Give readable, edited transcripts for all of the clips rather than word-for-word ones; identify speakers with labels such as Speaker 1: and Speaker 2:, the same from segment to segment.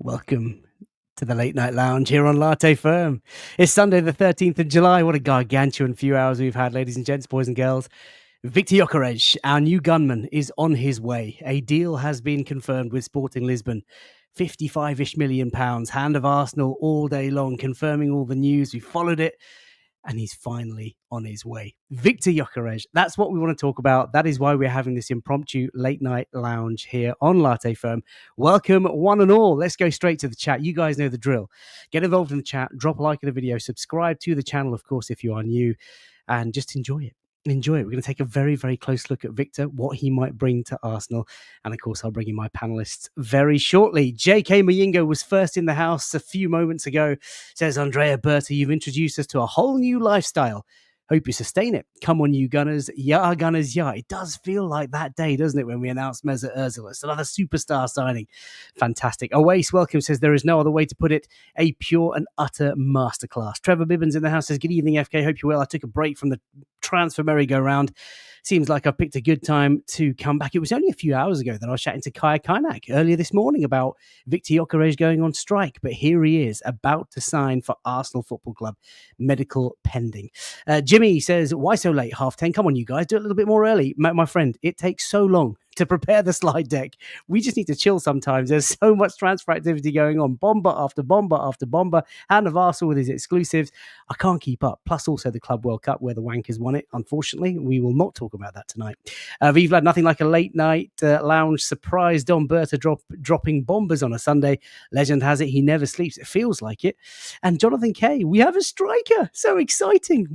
Speaker 1: Welcome to the Late Night Lounge here on Latte Firm. It's Sunday the 13th of July. What a gargantuan few hours we've had, ladies and gents, boys and girls. Viktor Gyökeres, our new gunman, is on his way. A deal has been confirmed with Sporting Lisbon. 55-ish million pounds, hand of Arsenal all day long, confirming all the news. We followed it, and he's finally on his way. Viktor Gyökeres, that's what we want to talk about. That is why we're having this impromptu late night lounge here on Latte Firm. Welcome, one and all. Let's go straight to the chat. You guys know the drill. Get involved in the chat, drop a like on the video, subscribe to the channel, of course, if you are new, and just enjoy it. Enjoy it. We're going to take a very, very close look at Viktor, what he might bring to Arsenal. And of course, I'll bring in my panelists very shortly. JK Mayingo was first in the house a few moments ago. Says, Andrea Berta, you've introduced us to a whole new lifestyle. Hope you sustain it. Come on, you Gunners. Yeah, Gunners, yeah. It does feel like that day, doesn't it, when we announced Mesut Ozil. It's another superstar signing. Fantastic. Oase Welcome says, there is no other way to put it. A pure and utter masterclass. Trevor Bibbins in the house says, good evening, FK. Hope you're well. I took a break from the transfer merry-go-round. Seems like I've picked a good time to come back. It was only a few hours ago that I was chatting to Kaya Kainak earlier this morning about Viktor Gyökeres going on strike. But here he is, about to sign for Arsenal Football Club. Medical pending. Jimmy says, why so late? 10:30. Come on, you guys. Do it a little bit more early. My friend, it takes so long to prepare the slide deck. We just need to chill sometimes. There's so much transfer activity going on. Bomber after bomber after bomber. Hand of Arsenal with his exclusives. I can't keep up. Plus also the Club World Cup where the Wankers won it. Unfortunately, we will not talk about that tonight. Vive Lad, nothing like a late night lounge surprise. Don Berta dropping bombers on a Sunday. Legend has it he never sleeps. It feels like it. And Jonathan K, we have a striker. So exciting.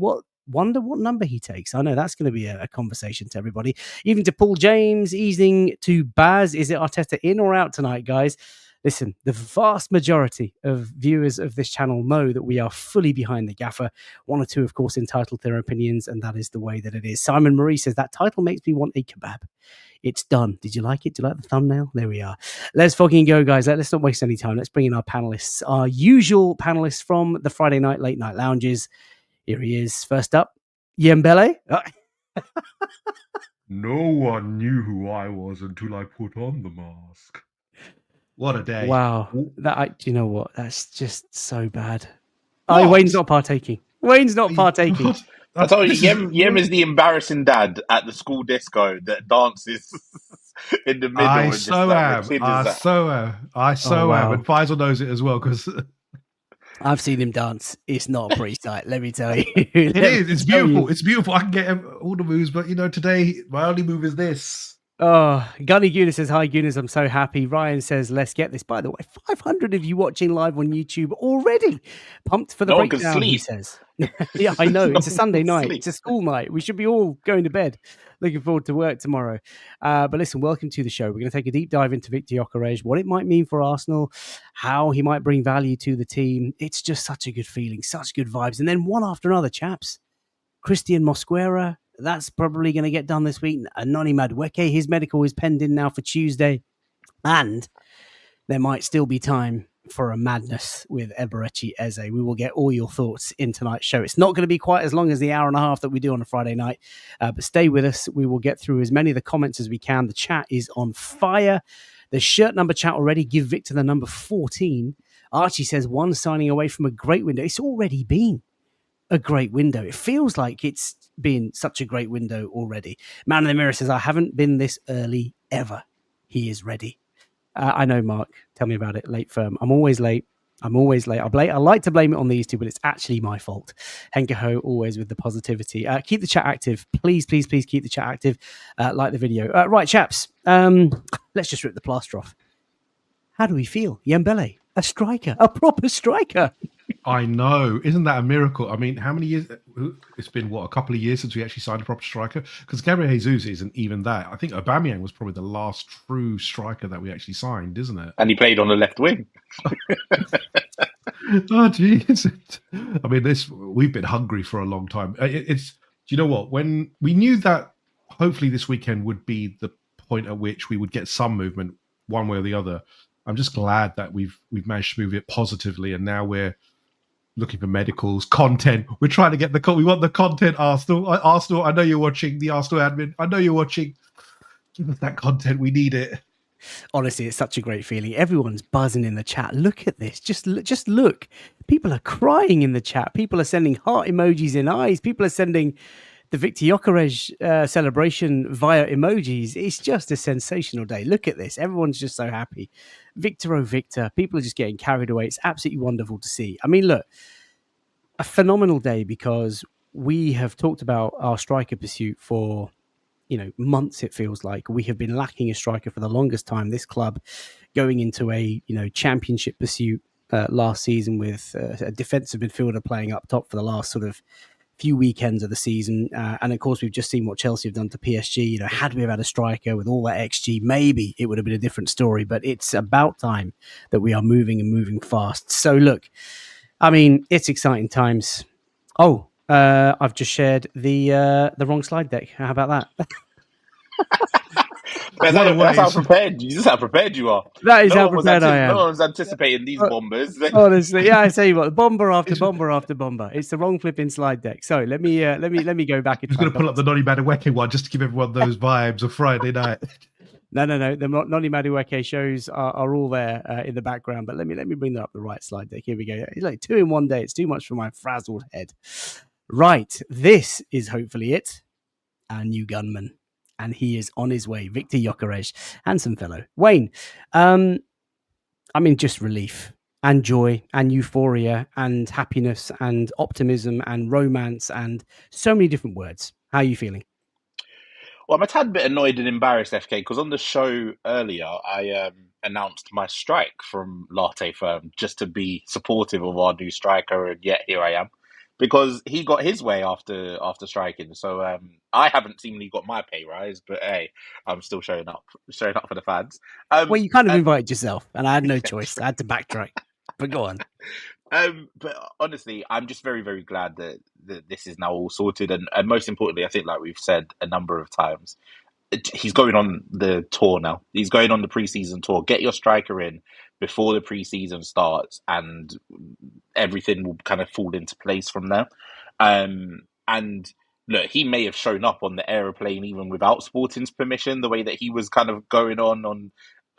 Speaker 1: Wonder what number he takes. I know that's going to be a conversation to everybody. Even to Paul James, easing to Baz. Is it Arteta in or out tonight, guys? Listen, the vast majority of viewers of this channel know that we are fully behind the gaffer. One or two, of course, entitled their opinions, and that is the way that it is. Simon Marie says, that title makes me want a kebab. It's done. Did you like it? Do you like the thumbnail? There we are. Let's fucking go, guys. Let's not waste any time. Let's bring in our panelists. Our usual panelists from the Friday night late night lounges. Here he is. First up, Yembele.
Speaker 2: No one knew who I was until I put on the mask. What a day.
Speaker 1: Wow. Do you know what? That's just so bad. Oh, Wayne's not partaking. Wayne's not partaking.
Speaker 3: I told you, Yem is the embarrassing dad at the school disco that dances in the middle.
Speaker 2: I so am. And Faisal knows it as well because...
Speaker 1: I've seen him dance. It's not a pretty sight, let me tell you.
Speaker 2: It is. It's beautiful. It's beautiful. I can get all the moves, but today my only move is this.
Speaker 1: Oh, Gunny Gunas says, hi, Gunas. I'm so happy. Ryan says, let's get this. By the way, 500 of you watching live on YouTube already. Pumped for the breakdown, he says. Yeah, I know. It's a Sunday night. It's a school night. We should be all going to bed. Looking forward to work tomorrow. But listen, welcome to the show. We're going to take a deep dive into Viktor Gyökeres, what it might mean for Arsenal, how he might bring value to the team. It's just such a good feeling, such good vibes. And then one after another, chaps. Christian Mosquera, that's probably going to get done this week. Noni Madueke, his medical is pending now for Tuesday. And there might still be time for a madness with Eberechi Eze. We will get all your thoughts in tonight's show. It's not going to be quite as long as the hour and a half that we do on a Friday night, but stay with us. We will get through as many of the comments as we can. The chat is on fire. The shirt number chat already. Give Victor the number 14. Archie says, one signing away from a great window. It's already been a great window. It feels like it's been such a great window already. Man in the Mirror says, I haven't been this early ever. He is ready. I know, Mark. Tell me about it. Late firm. I'm always late. I like to blame it on these two, but it's actually my fault. Henkeho, always with the positivity. Keep the chat active. Please, please, please keep the chat active. Like the video. Right, chaps. Let's just rip the plaster off. How do we feel? Yembele, a striker, a proper striker.
Speaker 2: I know. Isn't that a miracle? I mean, how many years? It's been, a couple of years since we actually signed a proper striker? Because Gabriel Jesus isn't even that. I think Aubameyang was probably the last true striker that we actually signed, isn't it?
Speaker 3: And he played on the left wing.
Speaker 2: Oh, geez. I mean, we've been hungry for a long time. Do you know what? When we knew that hopefully this weekend would be the point at which we would get some movement one way or the other, I'm just glad that we've managed to move it positively, and now we're looking for medicals, content. We're trying to get we want the content, Arsenal. Arsenal, I know you're watching, the Arsenal admin. I know you're watching. Give us that content. We need it.
Speaker 1: Honestly, it's such a great feeling. Everyone's buzzing in the chat. Look at this. Just look. People are crying in the chat. People are sending heart emojis in eyes. People are sending the Viktor Gyökeres celebration via emojis. It's just a sensational day. Look at this. Everyone's just so happy. Victor, oh Victor. People are just getting carried away. It's absolutely wonderful to see. I mean, look, a phenomenal day because we have talked about our striker pursuit for months. It feels like we have been lacking a striker for the longest time. This club going into a championship pursuit last season with a defensive midfielder playing up top for the last sort of few weekends of the season, and of course we've just seen what Chelsea have done to PSG. Had we have had a striker with all that XG, maybe it would have been a different story. But it's about time that we are moving fast. So look, I mean, it's exciting times. Oh, I've just shared the wrong slide deck. How about that?
Speaker 3: That's how prepared. Just how prepared you are.
Speaker 1: That is how prepared I am.
Speaker 3: No one's anticipating these bombers.
Speaker 1: Honestly, yeah, I tell you what, bomber after bomber after bomber. It's the wrong flipping slide deck. So let me go back.
Speaker 2: I'm just going to pull up the Noni Madueke one just to give everyone those vibes of Friday night.
Speaker 1: No. The Noni Madueke shows are all there in the background. But let me bring up the right slide deck. Here we go. It's like 2 in 1 day. It's too much for my frazzled head. Right, this is hopefully it. Our new gunman. And he is on his way, Viktor Gyökeres, handsome fellow. Wayne, I mean, just relief and joy and euphoria and happiness and optimism and romance and so many different words. How are you feeling?
Speaker 3: Well, I'm a tad bit annoyed and embarrassed, FK, because on the show earlier, I announced my strike from Latte firm just to be supportive of our new striker, and yet here I am. Because he got his way after striking, so I haven't seemingly got my pay rise, but hey, I'm still showing up for the fans.
Speaker 1: Well, you kind of invited yourself, and I had no choice. I had to backtrack. But go on.
Speaker 3: But honestly, I'm just very, very glad that this is now all sorted, and most importantly, I think, like we've said a number of times, he's going on the tour now. He's going on the preseason tour. Get your striker in before the preseason starts, and everything will kind of fall into place from there. And look, he may have shown up on the aeroplane even without Sporting's permission, the way that he was kind of going on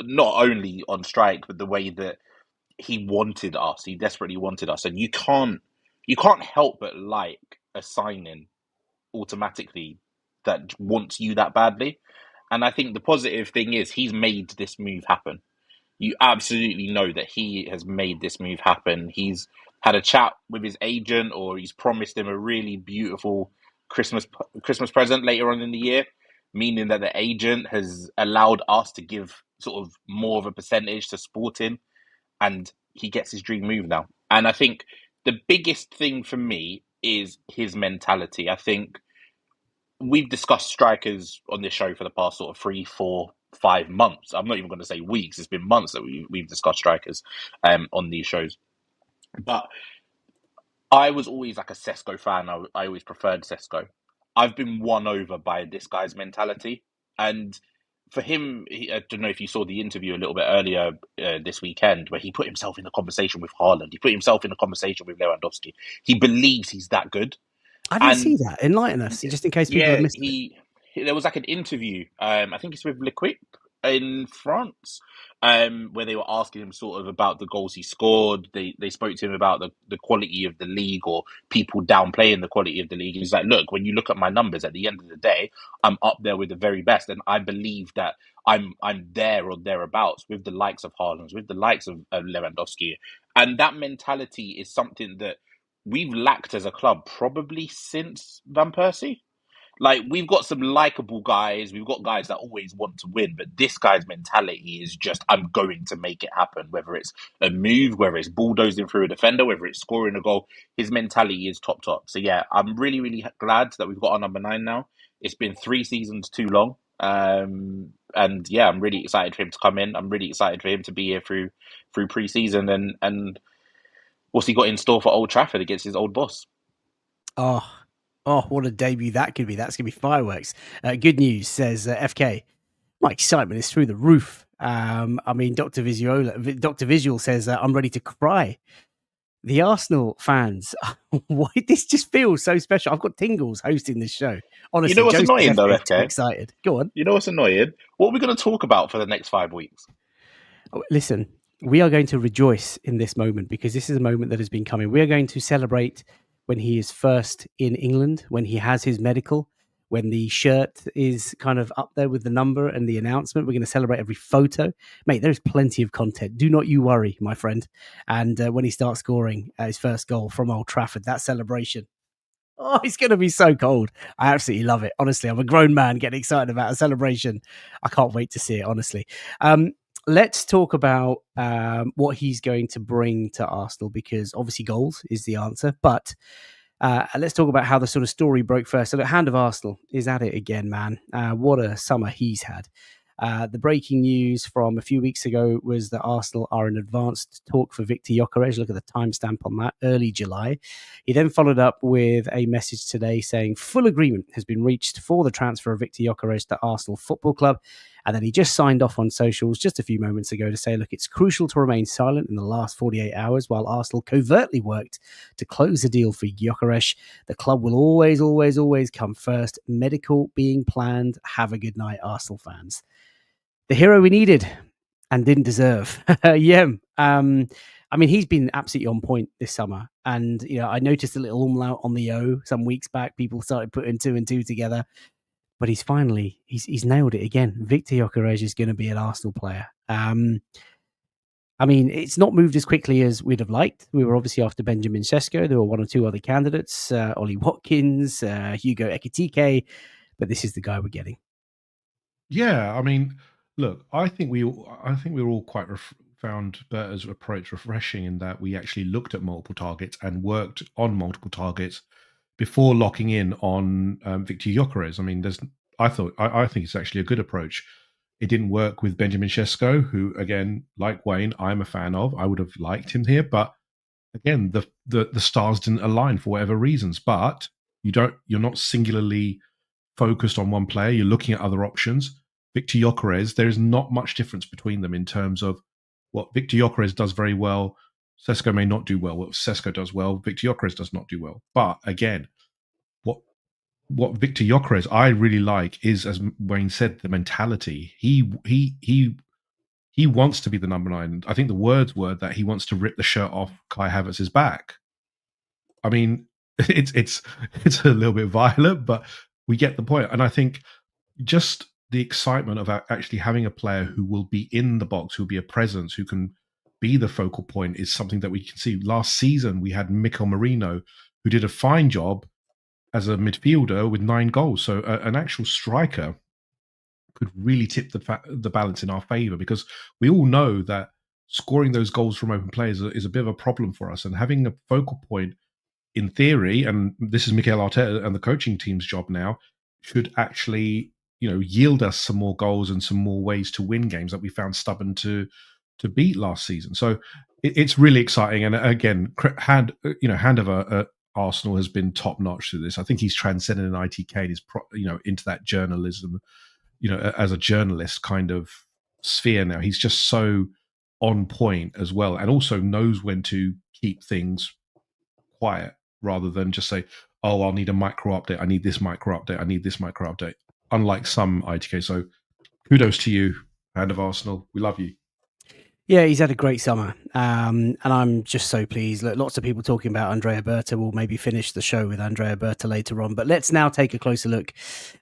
Speaker 3: not only on strike, but the way that he wanted us. He desperately wanted us. And you can't help but like a signing automatically that wants you that badly. And I think the positive thing is he's made this move happen. You absolutely know that he has made this move happen. He's had a chat with his agent, or he's promised him a really beautiful Christmas present later on in the year, meaning that the agent has allowed us to give sort of more of a percentage to Sporting, and he gets his dream move now. And I think the biggest thing for me is his mentality. I think we've discussed strikers on this show for the past sort of 3, 4, 5 months. I'm not even going to say weeks. It's been months that we've discussed strikers on these shows. But I was always like a Sesko fan. I always preferred Sesko. I've been won over by this guy's mentality. And for him, I don't know if you saw the interview a little bit earlier this weekend, where he put himself in a conversation with Haaland. He put himself in a conversation with Lewandowski. He believes he's that good.
Speaker 1: I didn't see that. Enlighten us, just in case people have missed it.
Speaker 3: There was like an interview, I think it's with L'Equipe in France, where they were asking him sort of about the goals he scored. They spoke to him about the quality of the league, or people downplaying the quality of the league. And he's like, look, when you look at my numbers, at the end of the day, I'm up there with the very best. And I believe that I'm there or thereabouts with the likes of Haaland, with the likes of Lewandowski. And that mentality is something that we've lacked as a club probably since Van Persie. Like, we've got some likable guys. We've got guys that always want to win. But this guy's mentality is just, I'm going to make it happen. Whether it's a move, whether it's bulldozing through a defender, whether it's scoring a goal, his mentality is top. So, yeah, I'm really, really glad that we've got our number 9 now. It's been 3 seasons too long. And, yeah, I'm really excited for him to come in. I'm really excited for him to be here through pre-season. And what's he got in store for Old Trafford against his old boss?
Speaker 1: Oh, what a debut that could be. That's going to be fireworks. Good news, says FK. My excitement is through the roof. I mean, Dr. Visual says, I'm ready to cry. The Arsenal fans, why this just feels so special. I've got tingles hosting this show. Honestly,
Speaker 3: You know what's
Speaker 1: Joseph's
Speaker 3: annoying though,
Speaker 1: too
Speaker 3: FK?
Speaker 1: excited. Go on.
Speaker 3: You know what's annoying? What are we going to talk about for the next 5 weeks?
Speaker 1: Oh, listen, we are going to rejoice in this moment because this is a moment that has been coming. We are going to celebrate when he is first in England, when he has his medical, when the shirt is kind of up there with the number and the announcement. We're going to celebrate every photo. Mate, there's plenty of content. Do not you worry, my friend. And when he starts scoring his first goal from Old Trafford, that celebration. Oh, it's going to be so cold. I absolutely love it. Honestly, I'm a grown man getting excited about a celebration. I can't wait to see it, honestly. Let's talk about what he's going to bring to Arsenal, because obviously goals is the answer. But let's talk about how the sort of story broke first. So the Hand of Arsenal is at it again, man. What a summer he's had. The breaking news from a few weeks ago was that Arsenal are in advanced talk for Viktor Gyökeres. Look at the timestamp on that, early July. He then followed up with a message today saying full agreement has been reached for the transfer of Viktor Gyökeres to Arsenal Football Club. And then he just signed off on socials just a few moments ago to say, look, it's crucial to remain silent in the last 48 hours while Arsenal covertly worked to close the deal for Gyökeres. The club will always, always, always come first. Medical being planned. Have a good night, Arsenal fans. The hero we needed and didn't deserve. Yeah. I mean, he's been absolutely on point this summer. And, you know, I noticed a little umlaut on the O some weeks back. People started putting 2 and 2 together. But he's nailed it again. Viktor Gyökeres is going to be an Arsenal player. I mean, it's not moved as quickly as we'd have liked. We were obviously after Benjamin Sesko. There were 1 or 2 other candidates, Ollie Watkins, Hugo Ekitike. But this is the guy we're getting.
Speaker 2: Yeah, I mean, look, I think we were all quite found Berta's approach refreshing in that we actually looked at multiple targets and worked on multiple targets before locking in on Viktor Gyökeres. I mean, I think it's actually a good approach. It didn't work with Benjamin Sesko, who, again, like Wayne, I'm a fan of. I would have liked him here, but again, the stars didn't align for whatever reasons. But you're not singularly focused on one player. You're looking at other options. Viktor Gyökeres, there is not much difference between them in terms of what Viktor Gyökeres does very well. Sesko may not do well. What Sesko does well, Viktor Gyökeres does not do well. But again, what Viktor Gyökeres I really like is, as Wayne said, the mentality. He wants to be the number 9. I think the words were that he wants to rip the shirt off Kai Havertz's back. I mean, it's a little bit violent, but we get the point. And I think just the excitement of actually having a player who will be in the box, who will be a presence, who can be the focal point, is something that we can see. Last season, we had Mikel Merino, who did a fine job as a midfielder with 9 goals. So an actual striker could really tip the balance in our favour, because we all know that scoring those goals from open players is a bit of a problem for us. And having a focal point, in theory, and this is Mikel Arteta and the coaching team's job now, should actually, yield us some more goals and some more ways to win games that we found stubborn to beat last season. So it's really exciting. And again, hand of Arsenal has been top notch through this. I think he's transcended an ITK and is into that journalism, as a journalist kind of sphere now. He's just so on point as well, and also knows when to keep things quiet rather than just say, oh, I'll need a micro update. I need this micro update. I need this micro update. Unlike some ITK. So kudos to you, Hand of Arsenal. We love you.
Speaker 1: Yeah, he's had a great summer, and I'm just so pleased. Lots of people talking about Andrea Berta. We'll maybe finish the show with Andrea Berta later on, but let's now take a closer look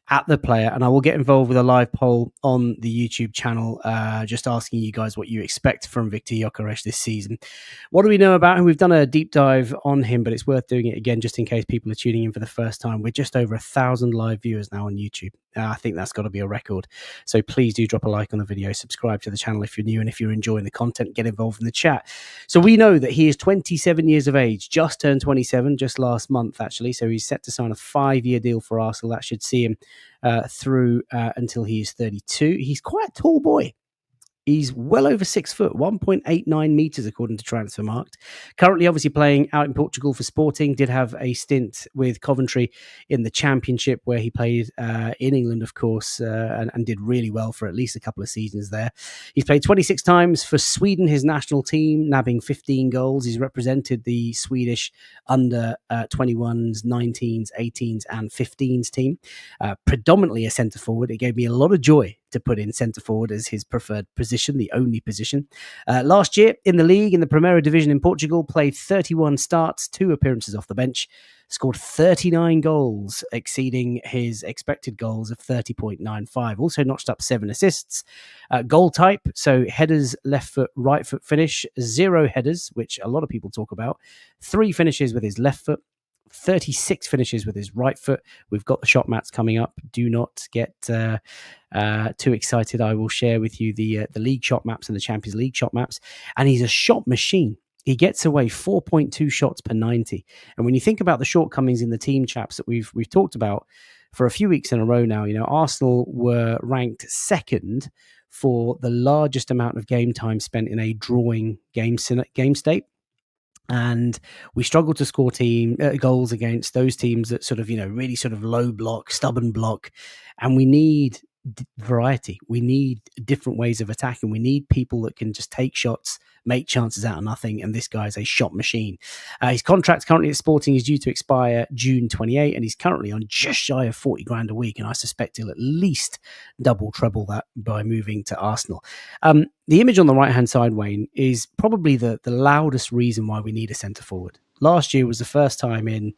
Speaker 1: at the player, and I will get involved with a live poll on the YouTube channel, just asking you guys what you expect from Viktor Gyökeres this season. What do we know about him? We've done a deep dive on him, but it's worth doing it again just in case people are tuning in for the first time. We're just over 1,000 live viewers now on YouTube. I think that's got to be a record. So please do drop a like on the video, subscribe to the channel if you're new, and if you're enjoying the content, get involved in the chat. So we know that he is 27 years of age, just turned 27 just last month, actually. So he's set to sign a 5-year deal for Arsenal. That should see him through until he is 32. He's quite a tall boy. He's well over 6 foot, 1.89 meters, according to Transfermarkt. Currently, obviously, playing out in Portugal for Sporting. Did have a stint with Coventry in the Championship, where he played in England, of course, and did really well for at least a couple of seasons there. He's played 26 times for Sweden, his national team, nabbing 15 goals. He's represented the Swedish under 21s, 19s, 18s, and 15s team. Predominantly a centre forward. It gave me a lot of joy to put in centre forward as his preferred position, the only position. Last year in the league, in the Primeira Division in Portugal, played 31 starts, 2 appearances off the bench, scored 39 goals, exceeding his expected goals of 30.95. Also notched up 7 assists. Goal type, so headers, left foot, right foot finish, 0 headers, which a lot of people talk about, 3 finishes with his left foot, 36 finishes with his right foot. We've got the shot mats coming up. Do not get too excited. I will share with you the league shot maps and the Champions League shot maps. And he's a shot machine. He gets away 4.2 shots per 90. And when you think about the shortcomings in the team, chaps, that we've talked about for a few weeks in a row now, Arsenal were ranked second for the largest amount of game time spent in a drawing game state. And we struggle to score goals against those teams that sort of, really sort of low block, stubborn block. And we need variety. We need different ways of attacking. We need people that can just take shots, make chances out of nothing. And this guy's a shot machine. His contract currently at Sporting is due to expire June 28, and he's currently on just shy of 40 grand a week. And I suspect he'll at least treble that by moving to Arsenal. The image on the right-hand side, Wayne, is probably the loudest reason why we need a centre forward. Last year was the first time in,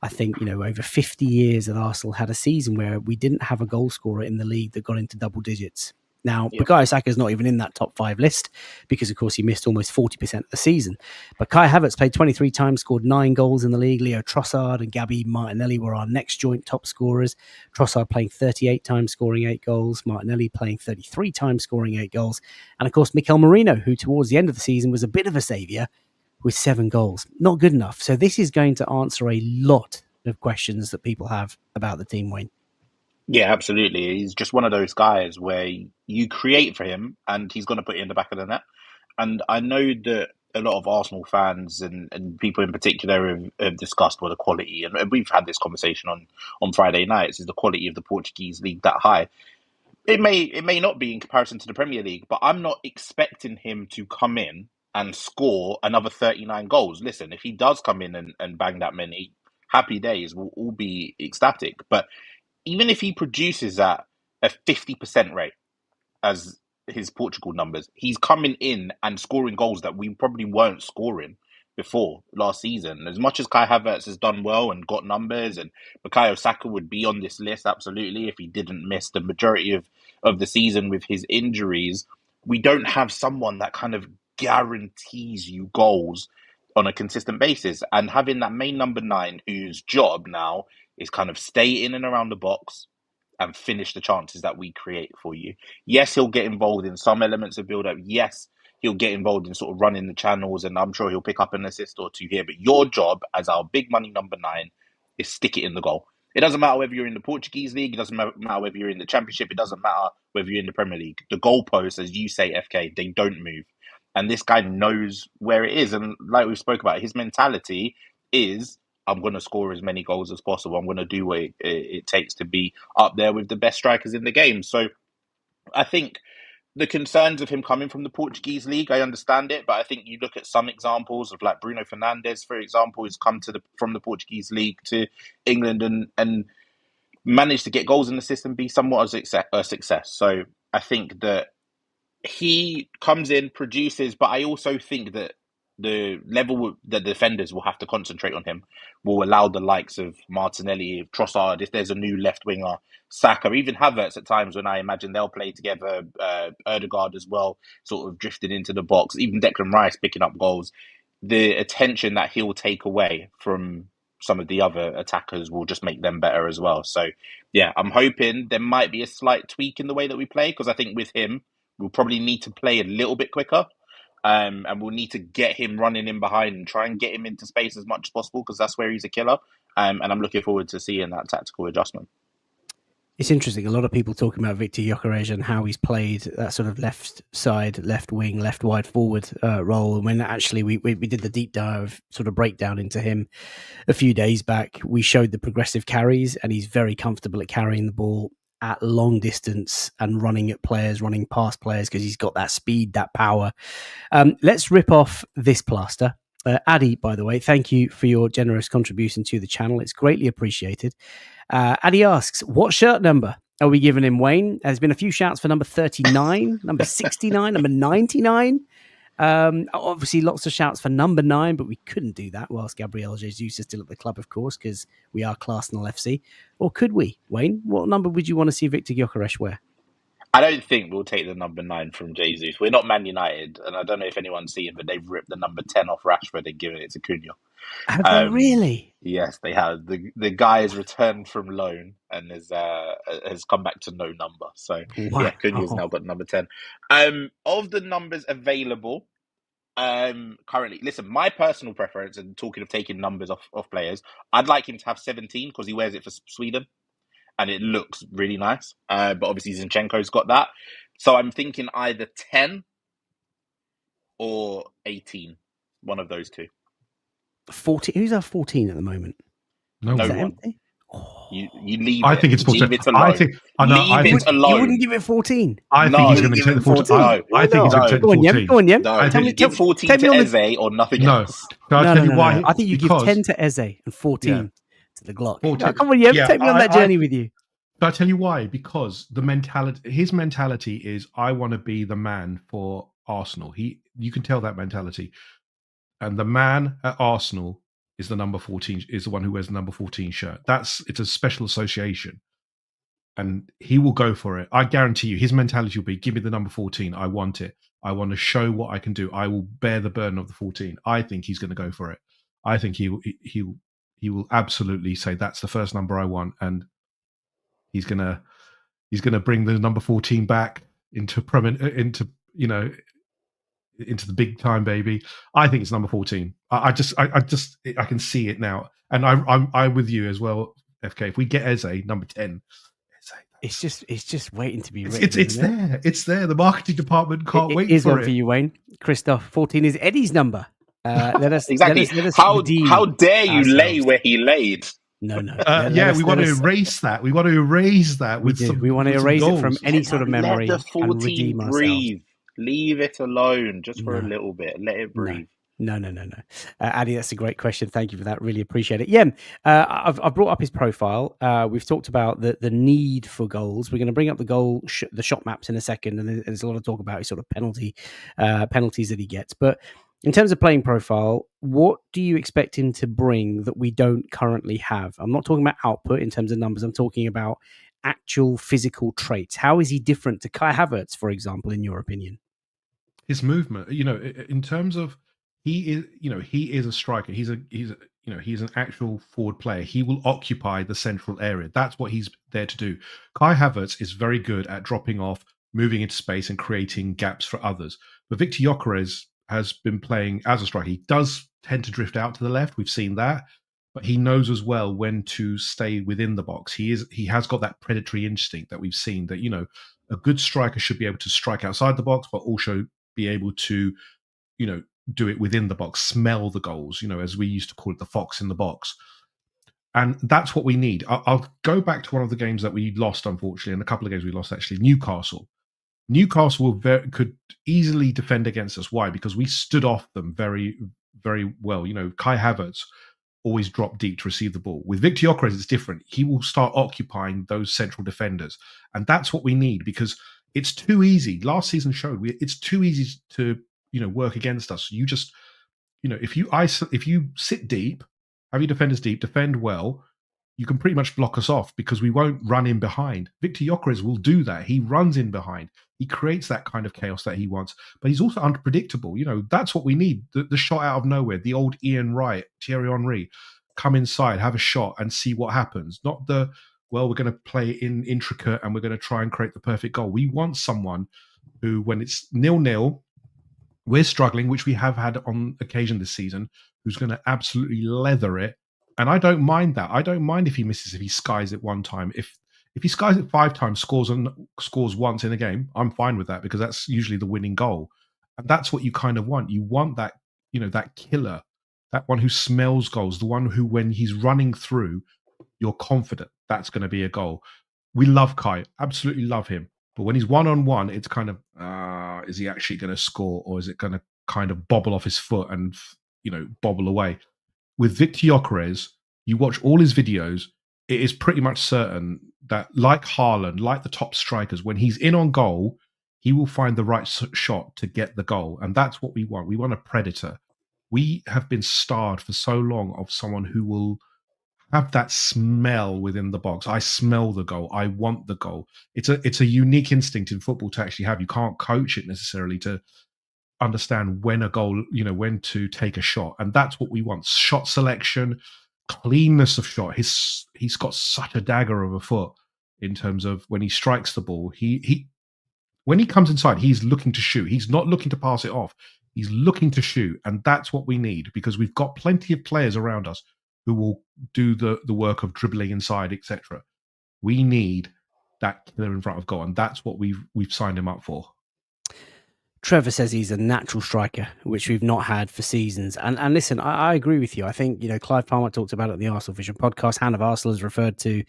Speaker 1: I think, over 50 years that Arsenal had a season where we didn't have a goal scorer in the league that got into double digits. Now, Bukayo Saka's not even in that top 5 list because, of course, he missed almost 40% of the season. But Kai Havertz played 23 times, scored 9 goals in the league. Leo Trossard and Gabby Martinelli were our next joint top scorers. Trossard playing 38 times, scoring 8 goals. Martinelli playing 33 times, scoring 8 goals. And, of course, Mikel Merino, who towards the end of the season was a bit of a saviour with 7 goals. Not good enough. So this is going to answer a lot of questions that people have about the team, Wayne.
Speaker 3: Yeah, absolutely. He's just one of those guys where you create for him and he's going to put it in the back of the net. And I know that a lot of Arsenal fans and people in particular have discussed the quality, and we've had this conversation on Friday nights, is the quality of the Portuguese league that high? It may not be in comparison to the Premier League, but I'm not expecting him to come in and score another 39 goals. Listen, if he does come in and bang that many, happy days, we'll all be ecstatic. But even if he produces at a 50% rate, as his Portugal numbers, he's coming in and scoring goals that we probably weren't scoring before last season. As much as Kai Havertz has done well and got numbers, and Bukayo Saka would be on this list, absolutely, if he didn't miss the majority of the season with his injuries, we don't have someone that kind of guarantees you goals on a consistent basis. And having that main number 9, whose job now is kind of stay in and around the box and finish the chances that we create for you. Yes, he'll get involved in some elements of build-up. Yes, he'll get involved in sort of running the channels, and I'm sure he'll pick up an assist or 2 here. But your job as our big money number 9 is stick it in the goal. It doesn't matter whether you're in the Portuguese league. It doesn't matter whether you're in the Championship. It doesn't matter whether you're in the Premier League. The goalposts, as you say, FK, they don't move. And this guy knows where it is. And like we spoke about, his mentality is, I'm going to score as many goals as possible. I'm going to do what it takes to be up there with the best strikers in the game. So I think the concerns of him coming from the Portuguese league, I understand it. But I think you look at some examples of like Bruno Fernandes, for example, who's come from the Portuguese league to England and managed to get goals in the system, be somewhat a success. So I think that he comes in, produces, but I also think that the level that defenders will have to concentrate on him will allow the likes of Martinelli, Trossard, if there's a new left winger, Saka, even Havertz at times when I imagine they'll play together, Ødegaard as well, sort of drifting into the box, even Declan Rice picking up goals. The attention that he'll take away from some of the other attackers will just make them better as well. So, yeah, I'm hoping there might be a slight tweak in the way that we play, because I think with him, we'll probably need to play a little bit quicker. And we'll need to get him running in behind and try and get him into space as much as possible, because that's where he's a killer. And I'm looking forward to seeing that tactical adjustment.
Speaker 1: It's interesting. A lot of people talking about Viktor Gyökeres and how he's played that sort of left side, left wing, left wide forward role. And when actually we did the deep dive sort of breakdown into him a few days back, we showed the progressive carries, and he's very comfortable at carrying the ball at long distance and running at players, running past players, because he's got that speed, that power. Let's rip off this plaster. Addy, by the way, thank you for your generous contribution to the channel. It's greatly appreciated. Addy asks, what shirt number are we giving him, Wayne? There's been a few shouts for number 39, number 69, number 99. Obviously, lots of shouts for number 9, but we couldn't do that whilst Gabriel Jesus is still at the club, of course, because we are Arsenal FC. Or could we, Wayne? What number would you want to see Viktor Gyökeres wear?
Speaker 3: I don't think we'll take the number 9 from Jesus. We're not Man United, and I don't know if anyone's seen, but they've ripped the number 10 off Rashford and given it to Cunha.
Speaker 1: Have they really?
Speaker 3: Yes, they have. The guy has returned from loan and has come back to no number. So
Speaker 1: Wow.
Speaker 3: yeah, Cunha's now got number 10. Of the numbers available currently, listen, my personal preference, and talking of taking numbers off players, I'd like him to have 17 because he wears it for Sweden. And it looks really nice. But obviously Zinchenko's got that. So I'm thinking either 10 or 18. One of those two.
Speaker 1: 14. Who's our 14 at the moment?
Speaker 2: No
Speaker 1: Is that
Speaker 3: one.
Speaker 1: empty?
Speaker 3: You leave
Speaker 2: I
Speaker 3: it.
Speaker 2: think it's 14.
Speaker 3: Leave it alone.
Speaker 2: I think,
Speaker 3: leave it alone.
Speaker 1: You wouldn't give it 14?
Speaker 2: I think he's going to take the 14. I think he's going to take the 14.
Speaker 1: Go on, Yem.
Speaker 3: No, give 14 to Eze or nothing else.
Speaker 2: I'll tell you why.
Speaker 1: I think you give 10 to Eze and 14 to the Glock.
Speaker 2: 14.
Speaker 1: No, come on, Yem. Take me on that journey with you.
Speaker 2: But I'll tell you why. Because his mentality is, I want to be the man for Arsenal. You can tell that mentality. And the man at Arsenal is the number 14, is the one who wears the number 14 shirt. It's a special association. And he will go for it. I guarantee you, his mentality will be, give me the number 14. I want it. I want to show what I can do. I will bear the burden of the 14. I think he's going to go for it. I think he will absolutely say, that's the first number I want. And he's gonna bring the number 14 back into the big time, baby. I think it's number 14. I can see it now, and I'm with you as well, FK. If we get Eze number 10,
Speaker 1: it's just waiting to be written.
Speaker 2: It's there. The marketing department can't wait
Speaker 1: is
Speaker 2: for
Speaker 1: one
Speaker 2: it.
Speaker 1: For you, Wayne. Christoph, 14 is Eddie's number.
Speaker 3: Exactly. How dare you lay where he laid?
Speaker 1: No.
Speaker 2: We want to erase that. We want to erase that
Speaker 1: we want to erase it from any sort of memory.
Speaker 3: Let the 14 breathe. Leave it alone just for a little bit. Let it breathe.
Speaker 1: No. Addy, that's a great question. Thank you for that. Really appreciate it. Yeah, I've brought up his profile. We've talked about the need for goals. We're going to bring up the shot maps in a second, and there's a lot of talk about his sort of penalties that he gets. But in terms of playing profile, what do you expect him to bring that we don't currently have? I'm not talking about output in terms of numbers. I'm talking about actual physical traits. How is he different to Kai Havertz, for example, in your opinion?
Speaker 2: His movement, in terms of he is a striker. He's an actual forward player. He will occupy the central area. That's what he's there to do. Kai Havertz is very good at dropping off, moving into space, and creating gaps for others. But Viktor Gyökeres has been playing as a striker. He does tend to drift out to the left. We've seen that, but he knows as well when to stay within the box. He has got that predatory instinct that we've seen, that, a good striker should be able to strike outside the box, but also be able to, do it within the box, smell the goals, as we used to call it, the fox in the box. And that's what we need. I'll go back to one of the games that we lost, unfortunately, and a couple of games we lost, actually. Newcastle could easily defend against us. Why? Because we stood off them very, very well. Kai Havertz always dropped deep to receive the ball. With Viktor Gyökeres, it's different. He will start occupying those central defenders. And that's what we need, because it's too easy. Last season showed it's too easy to, work against us. You just, if you sit deep, have your defenders deep, defend well, you can pretty much block us off because we won't run in behind. Viktor Gyökeres will do that. He runs in behind. He creates that kind of chaos that he wants, but he's also unpredictable. That's what we need. The shot out of nowhere, the old Ian Wright, Thierry Henry, come inside, have a shot and see what happens. Not we're going to play in intricate and we're going to try and create the perfect goal. We want someone who, when it's 0-0, we're struggling, which we have had on occasion this season, who's going to absolutely leather it. And I don't mind that. I don't mind if he misses, if he skies it one time. If If he skies it 5 times, scores once in a game, I'm fine with that because that's usually the winning goal. And that's what you kind of want. You want that, that killer, that one who smells goals, the one who, when he's running through, you're confident that's going to be a goal. We love Kai, absolutely love him. But when he's one-on-one, it's kind of, is he actually going to score, or is it going to kind of bobble off his foot and, bobble away? With Viktor Gyökeres, you watch all his videos, it is pretty much certain that, like Haaland, like the top strikers, when he's in on goal, he will find the right shot to get the goal. And that's what we want. We want a predator. We have been starved for so long of someone who will have that smell within the box. I smell the goal. I want the goal. It's a unique instinct in football to actually have. You can't coach it necessarily to understand when a goal, when to take a shot. And that's what we want. Shot selection, cleanness of shot. He's got such a dagger of a foot in terms of when he strikes the ball. He when he comes inside, he's looking to shoot. He's not looking to pass it off. He's looking to shoot. And that's what we need, because we've got plenty of players around us who will do the work of dribbling inside, etc. We need that killer in front of goal, and that's what we've signed him up for.
Speaker 1: Trevor says he's a natural striker, which we've not had for seasons. And listen, I agree with you. I think, Clive Palmer talked about it on the Arsenal Vision podcast. Hand of Arsenal has referred to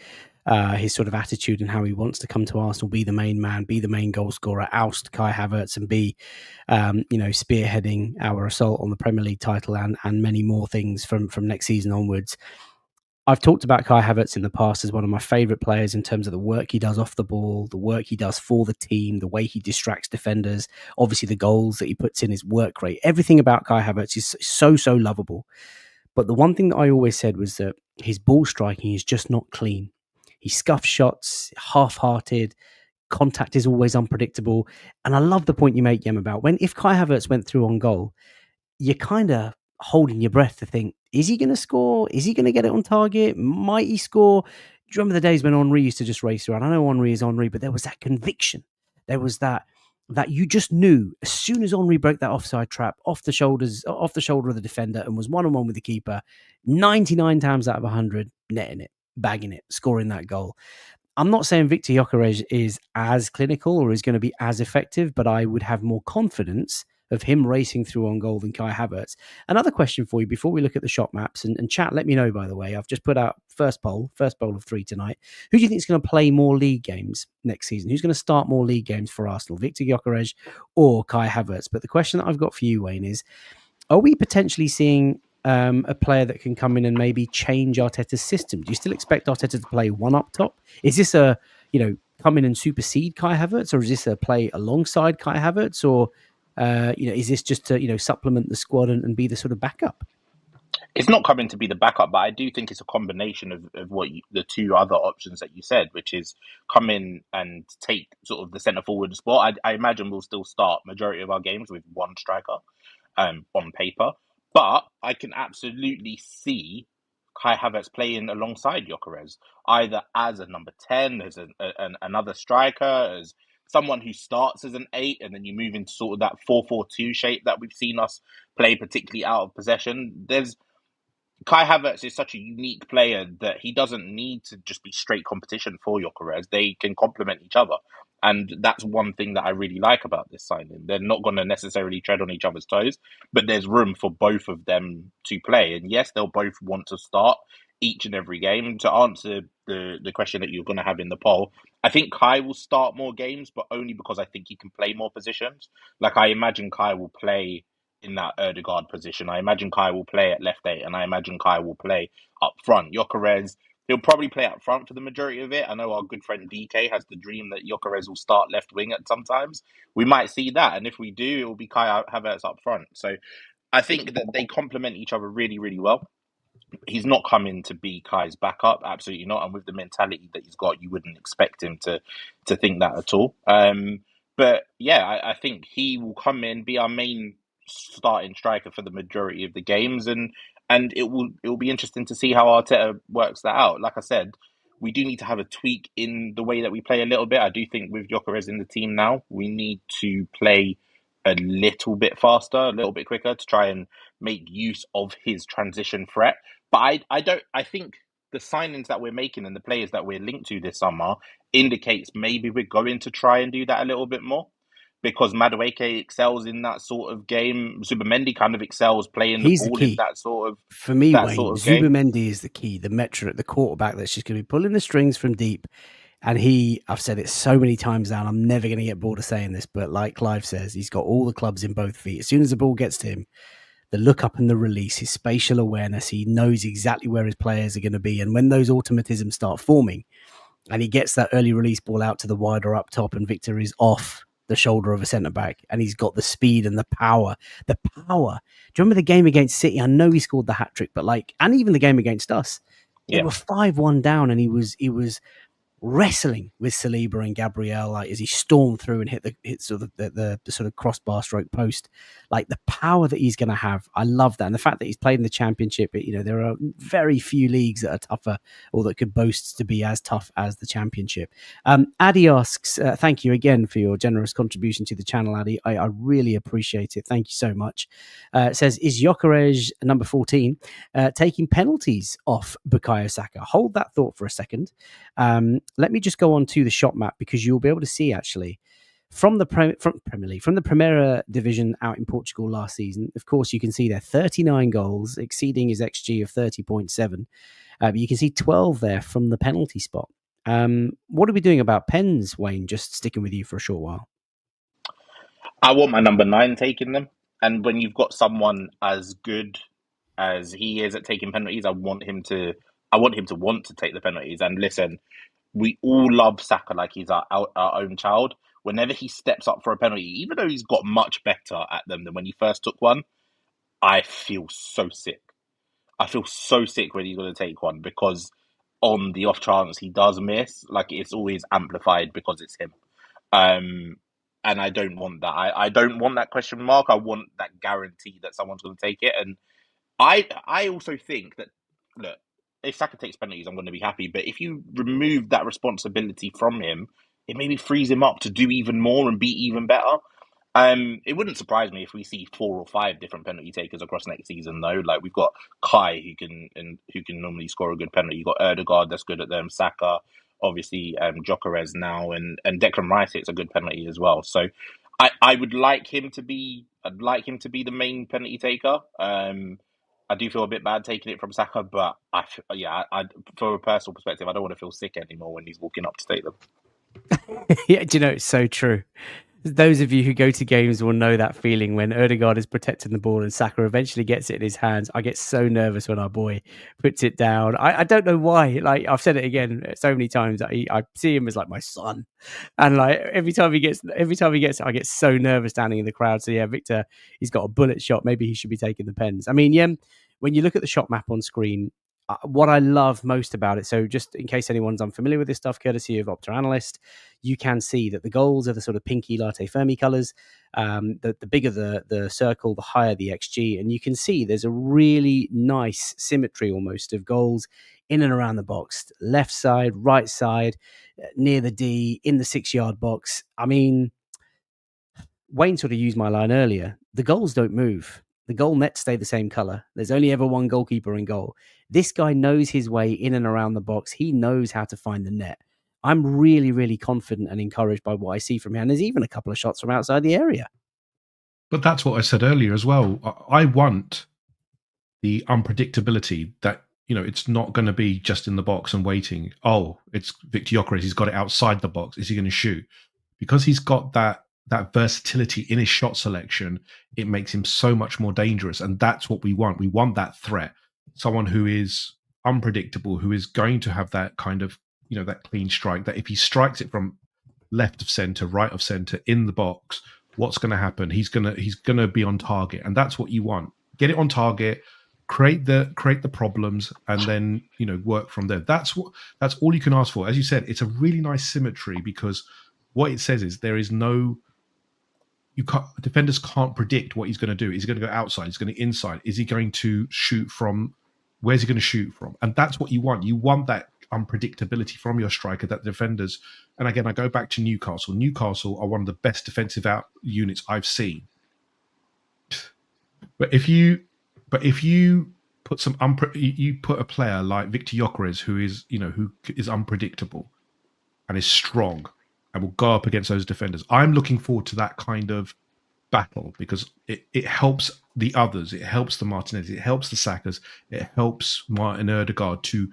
Speaker 1: his sort of attitude and how he wants to come to Arsenal, be the main man, be the main goal scorer, oust Kai Havertz, and be, spearheading our assault on the Premier League title and many more things from next season onwards. I've talked about Kai Havertz in the past as one of my favourite players in terms of the work he does off the ball, the work he does for the team, the way he distracts defenders. Obviously, the goals that he puts in, his work rate. Everything about Kai Havertz is so lovable. But the one thing that I always said was that his ball striking is just not clean. He scuffs shots, half-hearted, contact is always unpredictable. And I love the point you make, Yem, about if Kai Havertz went through on goal, you're kind of holding your breath to think, is he going to score? Is he going to get it on target? Might he score? Do you remember the days when Henry used to just race around? I know Henry is Henry, but there was that conviction. There was that you just knew as soon as Henry broke that offside trap off the shoulder of the defender and was one-on-one with the keeper, 99 times out of 100, netting it, bagging it, scoring that goal. I'm not saying Viktor Gyökeres is as clinical or is going to be as effective, but I would have more confidence of him racing through on goal than Kai Havertz. Another question for you before we look at the shot maps, and chat, let me know, by the way. I've just put out first poll of 3 tonight. Who do you think is going to play more league games next season? Who's going to start more league games for Arsenal, Viktor Gyökeres or Kai Havertz? But the question that I've got for you, Wayne, is, are we potentially seeing a player that can come in and maybe change Arteta's system? Do you still expect Arteta to play one up top? Is this a, come in and supersede Kai Havertz, or is this a play alongside Kai Havertz, or is this just to, supplement the squad and be the sort of backup?
Speaker 3: It's not coming to be the backup, but I do think it's a combination of the two other options that you said, which is come in and take sort of the centre forward spot. I imagine we'll still start majority of our games with one striker on paper, but I can absolutely see Kai Havertz playing alongside Gyökeres, either as a number 10, as another striker, as someone who starts as an 8, and then you move into sort of that 4-4-2 shape that we've seen us play, particularly out of possession. Kai Havertz is such a unique player that he doesn't need to just be straight competition for Gyökeres. They can complement each other. And that's one thing that I really like about this signing. They're not going to necessarily tread on each other's toes, but there's room for both of them to play. And yes, they'll both want to start each and every game. To answer the question that you're going to have in the poll, I think Kai will start more games, but only because I think he can play more positions. Like, I imagine Kai will play in that Odegaard position. I imagine Kai will play at left 8, and I imagine Kai will play up front. Gyökeres, he'll probably play up front for the majority of it. I know our good friend DK has the dream that Gyökeres will start left wing at sometimes. We might see that, and if we do, it will be Kai Havertz up front. So I think that they complement each other really, really well. He's not coming to be Kai's backup, absolutely not. And with the mentality that he's got, you wouldn't expect him to think that at all. But yeah, I think he will come in, be our main starting striker for the majority of the games, and it will be interesting to see how Arteta works that out. Like I said, we do need to have a tweak in the way that we play a little bit. I do think with Gyökeres in the team now, we need to play a little bit faster, a little bit quicker to try and make use of his transition threat. But I think the signings that we're making and the players that we're linked to this summer indicates maybe we're going to try and do that a little bit more. Because Madueke excels in that sort of game. Zubimendi kind of excels playing the
Speaker 1: He's the
Speaker 3: ball in
Speaker 1: key.
Speaker 3: that sort of
Speaker 1: For me,
Speaker 3: that
Speaker 1: Wayne,
Speaker 3: sort of game.
Speaker 1: Zubimendi is the key, the quarterback that's just going to be pulling the strings from deep. And I've said it so many times now, and I'm never going to get bored of saying this, but like Clive says, he's got all the clubs in both feet. As soon as the ball gets to him, the look up and the release, his spatial awareness, he knows exactly where his players are going to be. And when those automatisms start forming and he gets that early release ball out to the wider up top and Viktor is off the shoulder of a centre back and he's got the speed and the power. Do you remember the game against City? I know he scored the hat trick, but and even the game against us, they were 5-1 down and he was wrestling with Saliba and Gabriel, as he stormed through and hit sort of the sort of crossbar stroke post, the power that he's going to have. I love that. And the fact that he's played in the Championship, there are very few leagues that are tougher or that could boast to be as tough as the Championship. Addy asks, thank you again for your generous contribution to the channel, Addy. I really appreciate it. Thank you so much. It says, is Gyökeres, number 14, taking penalties off Bukayo Saka? Hold that thought for a second. Let me just go on to the shot map because you'll be able to see actually from the Premier League, from the Primeira Division out in Portugal last season. Of course, you can see there 39 goals, exceeding his XG of 30.7. But you can see 12 there from the penalty spot. What are we doing about pens, Wayne? Just sticking with you for a short while.
Speaker 3: I want my number 9 taking them. And when you've got someone as good as he is at taking penalties, I want him to want to take the penalties. And listen, we all love Saka like he's our own child. Whenever he steps up for a penalty, even though he's got much better at them than when he first took one, I feel so sick. I feel so sick when he's going to take one because on the off chance he does miss, it's always amplified because it's him. And I don't want that. I don't want that question mark. I want that guarantee that someone's going to take it. And I also think that, look, if Saka takes penalties, I'm going to be happy. But if you remove that responsibility from him, it maybe frees him up to do even more and be even better. It wouldn't surprise me if we see 4 or 5 different penalty takers across next season, though. We've got Kai who can normally score a good penalty. You've got Ødegaard that's good at them. Saka, obviously, Gyökeres now, and Declan Rice hits a good penalty as well. So I would like him to be. I'd like him to be the main penalty taker. I do feel a bit bad taking it from Saka, but for a personal perspective, I don't want to feel sick anymore when he's walking up to take them.
Speaker 1: Yeah, do you know, it's so true. Those of you who go to games will know that feeling when Ødegaard is protecting the ball and Saka eventually gets it in his hands. I get so nervous when our boy puts it down. I don't know why. I've said it again so many times. I see him as my son, and every time he gets it, I get so nervous standing in the crowd. So yeah, Viktor, he's got a bullet shot. Maybe he should be taking the pens. I mean, yeah, when you look at the shot map on screen, what I love most about it, so just in case anyone's unfamiliar with this stuff, courtesy of Panelist, you can see that the goals are the sort of pinky Latte Fermi colours. The bigger the circle, the higher the XG. And you can see there's a really nice symmetry almost of goals in and around the box. Left side, right side, near the D, in the 6-yard box. I mean, Wayne sort of used my line earlier. The goals don't move. The goal nets stay the same colour. There's only ever one goalkeeper in goal. This guy knows his way in and around the box. He knows how to find the net. I'm really, really confident and encouraged by what I see from him. And there's even a couple of shots from outside the area.
Speaker 2: But that's what I said earlier as well. I want the unpredictability that, it's not going to be just in the box and waiting. Oh, it's Viktor Gyökeres. He's got it outside the box. Is he going to shoot? Because he's got that versatility in his shot selection, it makes him so much more dangerous. And that's what we want. We want that threat. Someone who is unpredictable, who is going to have that kind of, that clean strike, that if he strikes it from left of center, right of center, in the box, what's going to happen? He's going to be on target. And that's what you want. Get it on target, create the problems, and then, work from there. That's all you can ask for. As you said, it's a really nice symmetry because what it says is there is no, defenders can't predict what he's going to do. Is he going to go outside? Is he going to inside? Is he going to shoot from? Where's he going to shoot from? And that's what you want. You want that unpredictability from your striker, that defenders. And again, I go back to Newcastle. Newcastle are one of the best defensive out units I've seen. But if you put you put a player like Viktor Gyökeres, who is unpredictable and is strong and will go up against those defenders. I'm looking forward to that kind of battle because it helps the others. It helps the Martinez. It helps the Sakas. It helps Martin Ødegaard to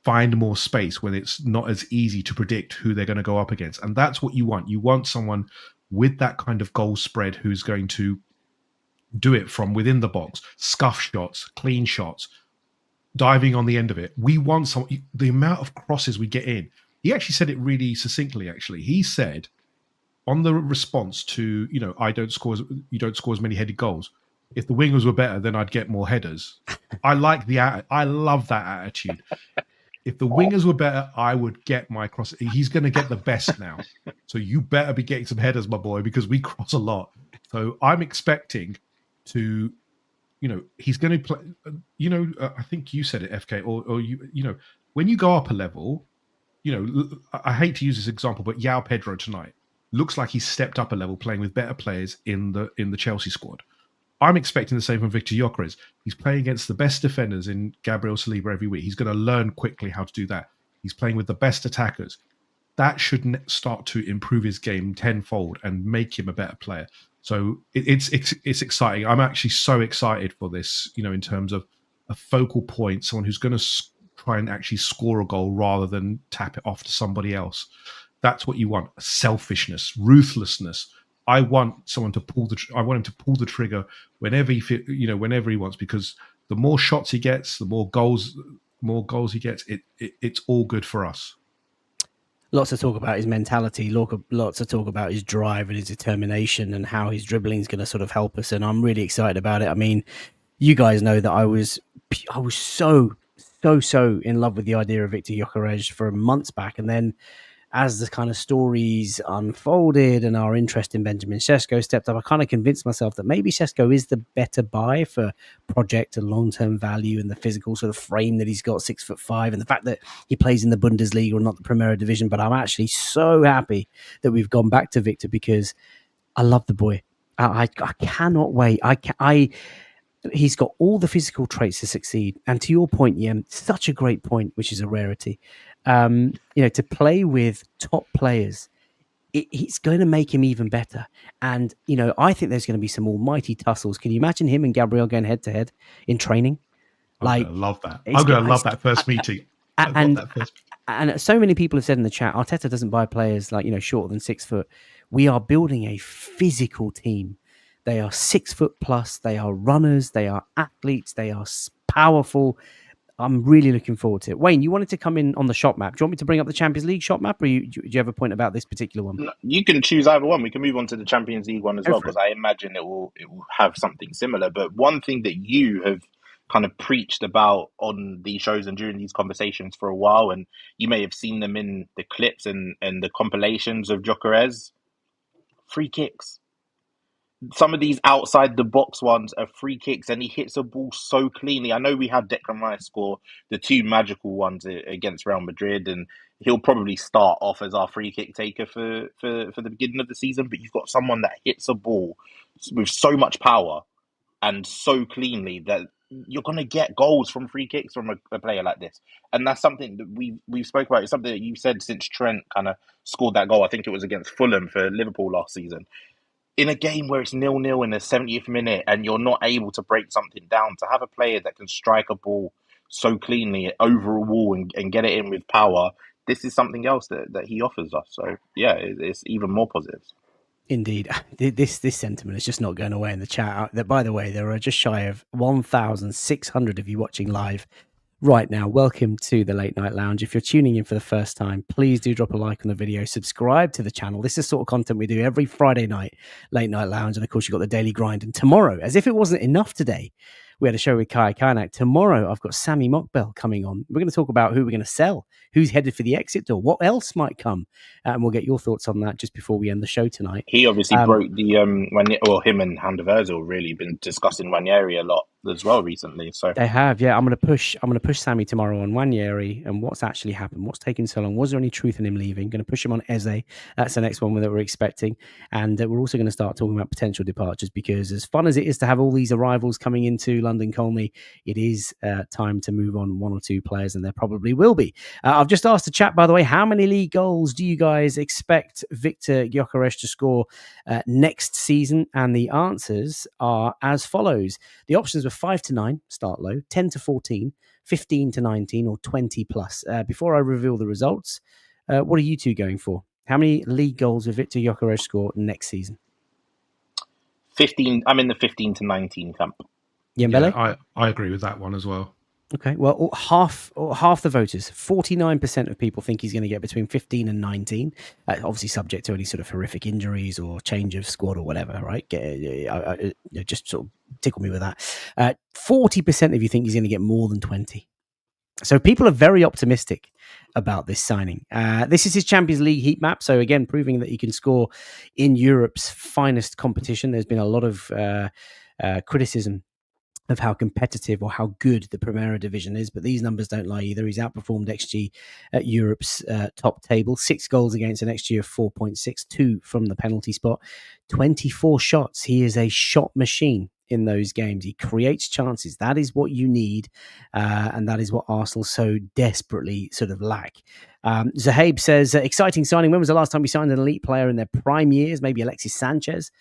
Speaker 2: find more space when it's not as easy to predict who they're going to go up against. And that's what you want. You want someone with that kind of goal spread who's going to do it from within the box, scuff shots, clean shots, diving on the end of it. We want the amount of crosses we get in. He actually said it really succinctly, actually. He said on the response to, you don't score as many headed goals. If the wingers were better, then I'd get more headers. I love that attitude. If the wingers were better, I would get my cross. He's going to get the best now. So you better be getting some headers, my boy, because we cross a lot. So I'm expecting to, he's going to play, I think you said it, FK, or when you go up a level, I hate to use this example, but João Pedro tonight looks like he's stepped up a level playing with better players in the Chelsea squad. I'm expecting the same from Viktor Gyökeres. He's playing against the best defenders in Gabriel Saliba every week. He's going to learn quickly how to do that. He's playing with the best attackers. That should start to improve his game tenfold and make him a better player. So it's exciting. I'm actually so excited for this, in terms of a focal point, someone who's going to try and actually score a goal rather than tap it off to somebody else. That's what you want. Selfishness, ruthlessness. I want someone to I want him to pull the trigger whenever whenever he wants, because the more shots he gets, the more goals he gets. It's all good for us.
Speaker 1: Lots to talk about his mentality, lots to talk about his drive and his determination and how his dribbling is going to sort of help us. And I'm really excited about it. I mean, you guys know that I was so in love with the idea of Viktor Gyökeres for months back. And then as the kind of stories unfolded and our interest in Benjamin Sesko stepped up, I kind of convinced myself that maybe Sesko is the better buy for project and long-term value and the physical sort of frame that he's got, 6'5", and the fact that he plays in the Bundesliga or not the Primera Division. But I'm actually so happy that we've gone back to Viktor because I love the boy. I cannot wait. He's got all the physical traits to succeed. And to your point, Jem, such a great point, which is a rarity. To play with top players, it's going to make him even better. And, I think there's going to be some almighty tussles. Can you imagine him and Gabriel going head to head in training?
Speaker 2: I'm going to love that. I'm going to love that first meeting.
Speaker 1: And so many people have said in the chat, Arteta doesn't buy players shorter than 6 foot. We are building a physical team. They are 6 foot plus. They are runners. They are athletes. They are powerful. I'm really looking forward to it. Wayne, you wanted to come in on the shot map. Do you want me to bring up the Champions League shot map, or do you have a point about this particular one?
Speaker 3: You can choose either one. We can move on to the Champions League one as well, because I imagine it will have something similar. But one thing that you have kind of preached about on these shows and during these conversations for a while, and you may have seen them in the clips and the compilations of Gyökeres, free kicks. Some of these outside the box ones are free kicks, and he hits a ball so cleanly. I know we had Declan Rice score the 2 magical ones against Real Madrid, and he'll probably start off as our free kick taker for the beginning of the season. But you've got someone that hits a ball with so much power and so cleanly that you're going to get goals from free kicks from a player like this. And that's something that we've spoke about. It's something that you've said since Trent kind of scored that goal. I think it was against Fulham for Liverpool last season. In a game where it's 0-0 in the 70th minute and you're not able to break something down, to have a player that can strike a ball so cleanly over a wall and get it in with power, this is something else that he offers us. So, yeah, it's even more positives.
Speaker 1: Indeed. This sentiment is just not going away in the chat. That, by the way, there are just shy of 1,600 of you watching live right now. Welcome to the Late Night Lounge. If you're tuning in for the first time, please do drop a like on the video, subscribe to the channel. This is the sort of content we do every Friday night, Late Night Lounge. And of course, you've got the Daily Grind. And tomorrow, as if it wasn't enough today, we had a show with Kai Kainak. Tomorrow, I've got Sammy Mockbell coming on. We're going to talk about who we're going to sell, who's headed for the exit door, what else might come. And we'll get your thoughts on that just before we end the show tonight.
Speaker 3: He obviously broke the him and Hand of Ozil really been discussing Ranieri a lot as well recently. So
Speaker 1: they have, yeah. I'm gonna push Sammy tomorrow on Wanyeri and what's actually happened. What's taken so long? Was there any truth in him leaving? Going to push him on Eze. That's the next one that we're expecting, and we're also going to start talking about potential departures, because as fun as it is to have all these arrivals coming into London Colney, it is time to move on one or two players, and there probably will be. I've just asked the chat, by the way, how many league goals do you guys expect Viktor Gyökeres to score next season? And the answers are as follows. The options were 5 to 9, start low, 10 to 14, 15 to 19, or 20 plus. Before I reveal the results, what are you two going for? How many league goals will Viktor Gyökeres score next season?
Speaker 3: 15. I'm in the 15 to 19 camp.
Speaker 1: Yembele?
Speaker 2: Yeah, I agree with that one as well.
Speaker 1: Okay, well, half the voters, 49% of people think he's going to get between 15 and 19. Obviously, subject to any sort of horrific injuries or change of squad or whatever, right? Just sort of tickle me with that. 40% of you think he's going to get more than 20. So people are very optimistic about this signing. This is his Champions League heat map. So again, proving that he can score in Europe's finest competition. There's been a lot of criticism of how competitive or how good the Primera Division is, but these numbers don't lie either. He's outperformed XG at Europe's top table. 6 goals against an XG of 4.62 from the penalty spot. 24 shots. He is a shot machine in those games. He creates chances. That is what you need, and that is what Arsenal so desperately sort of lack. Zahaib says, exciting signing. When was the last time we signed an elite player in their prime years? Maybe Alexis Sanchez.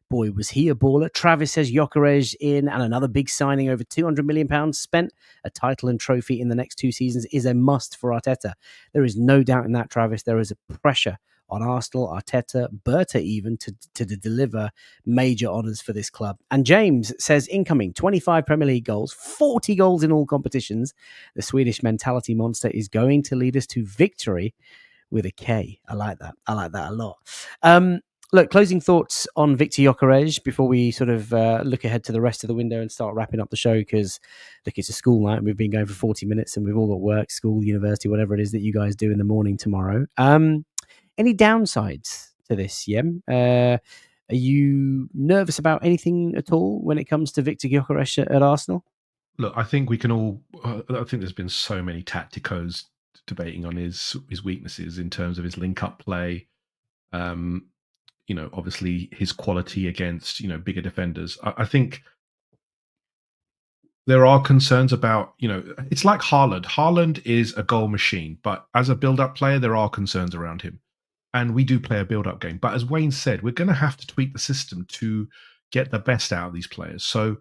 Speaker 1: Boy, was he a baller. Travis says Gyökeres in, and another big signing, over £200 million spent. A title and trophy in the next 2 seasons is a must for Arteta. There is no doubt in that, Travis. There is a pressure on Arsenal, Arteta, Berta even, to deliver major honours for this club. And James says, incoming 25 Premier League goals, 40 goals in all competitions. The Swedish mentality monster is going to lead us to victory with a K. I like that. I like that a lot. Look, closing thoughts on Viktor Gyökeres before we sort of look ahead to the rest of the window and start wrapping up the show, because, look, it's a school night and we've been going for 40 minutes and we've all got work, school, university, whatever it is that you guys do in the morning tomorrow. Any downsides to this, Yem? Are you nervous about anything at all when it comes to Viktor Gyökeres at Arsenal?
Speaker 2: Look, I think we can all... I think there's been so many tacticos debating on his weaknesses in terms of his link-up play. Obviously his quality against, bigger defenders. I think there are concerns about, it's like Haaland. Haaland is a goal machine, but as a build-up player, there are concerns around him. And we do play a build-up game. But as Wayne said, we're going to have to tweak the system to get the best out of these players. So,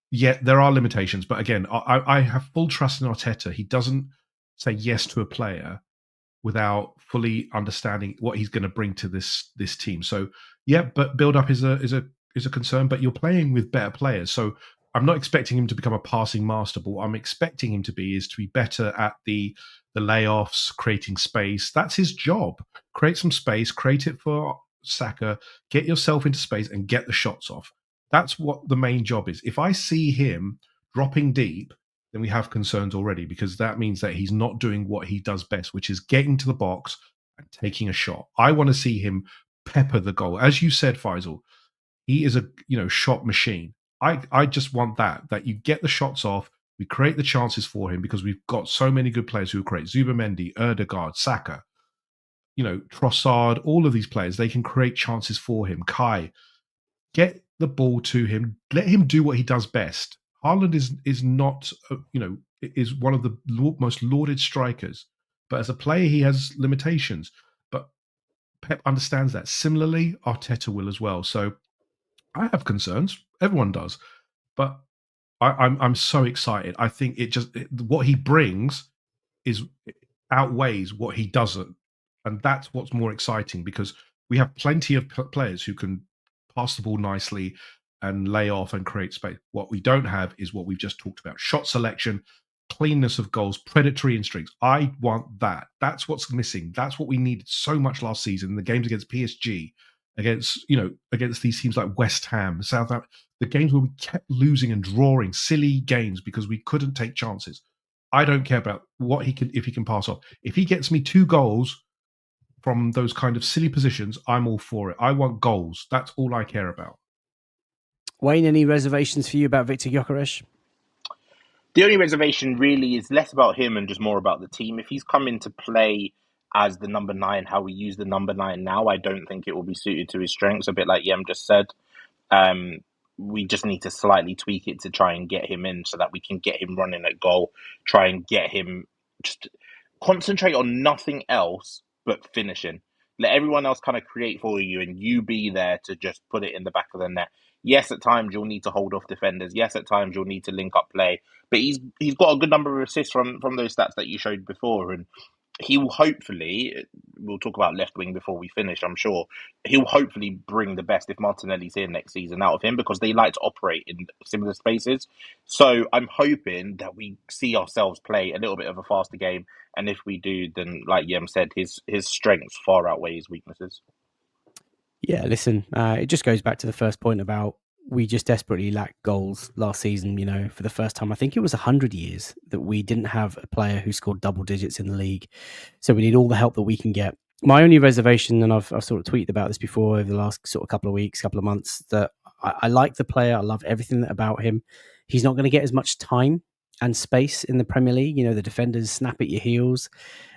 Speaker 2: yeah, there are limitations. But again, I have full trust in Arteta. He doesn't say yes to a player without fully understanding what he's going to bring to this team. So, yeah, but build-up is a concern. But you're playing with better players. So I'm not expecting him to become a passing master. But what I'm expecting him to be better at the layoffs, creating space. That's his job. Create some space, create it for Saka, get yourself into space and get the shots off. That's what the main job is. If I see him dropping deep, then we have concerns already, because that means that he's not doing what he does best, which is getting to the box and taking a shot. I want to see him pepper the goal. As you said, Faisal, he is a shot machine. I just want that you get the shots off. We create the chances for him, because we've got so many good players who create. Zubamendi, Erdegaard, Saka, Trossard, all of these players, they can create chances for him. Kai, get the ball to him. Let him do what he does best. Haaland is not, is one of the most lauded strikers. But as a player, he has limitations. But Pep understands that. Similarly, Arteta will as well. So I have concerns. Everyone does. But I'm so excited. I think what he brings outweighs what he doesn't. And that's what's more exciting, because we have plenty of players who can pass the ball nicely and lay off and create space. What we don't have is what we've just talked about: shot selection, cleanness of goals, predatory instincts. I want that. That's what's missing. That's what we needed so much last season in the games against PSG, against these teams like West Ham, Southampton, the games where we kept losing and drawing silly games because we couldn't take chances. I don't care about if he can pass off. If he gets me 2 goals from those kind of silly positions, I'm all for it. I want goals. That's all I care about.
Speaker 1: Wayne, any reservations for you about Viktor Gyökeres?
Speaker 3: The only reservation really is less about him and just more about the team. If he's come into play as the number 9, how we use the number 9 now, I don't think it will be suited to his strengths, a bit like Yem just said. We just need to slightly tweak it to try and get him in so that we can get him running at goal, try and get him just concentrate on nothing else but finishing. Let everyone else kind of create for you and you be there to just put it in the back of the net. Yes, at times you'll need to hold off defenders. Yes, at times you'll need to link up play. But he's got a good number of assists from those stats that you showed before. And he will hopefully, we'll talk about left wing before we finish, I'm sure, he'll hopefully bring the best if Martinelli's here next season out of him because they like to operate in similar spaces. So I'm hoping that we see ourselves play a little bit of a faster game. And if we do, then like Yem said, his strengths far outweigh his weaknesses.
Speaker 1: Yeah, listen, it just goes back to the first point about we just desperately lacked goals last season. You know, for the first time, I think it was 100 years that we didn't have a player who scored double digits in the league. So we need all the help that we can get. My only reservation, and I've sort of tweeted about this before over the last sort of couple of weeks, couple of months, that I like the player. I love everything about him. He's not going to get as much time and space in the Premier League. You know, the defenders snap at your heels.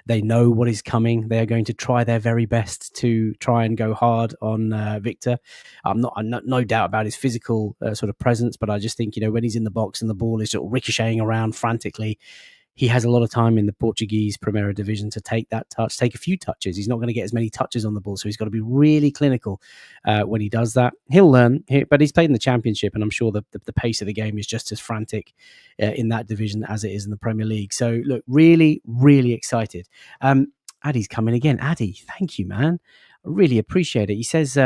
Speaker 1: They know what is coming. They are going to try their very best to try and go hard on Victor. I'm no doubt about his physical sort of presence, but I just think, you know, when he's in the box and the ball is sort of ricocheting around frantically, he has a lot of time in the Portuguese Primeira Division to take that touch, take a few touches. He's not going to get as many touches on the ball, so he's got to be really clinical when he does that. He'll learn, but he's played in the Championship, and I'm sure the pace of the game is just as frantic in that division as it is in the Premier League. So, look, really, really excited. Addy's coming again. Addy, thank you, man. I really appreciate it. He says,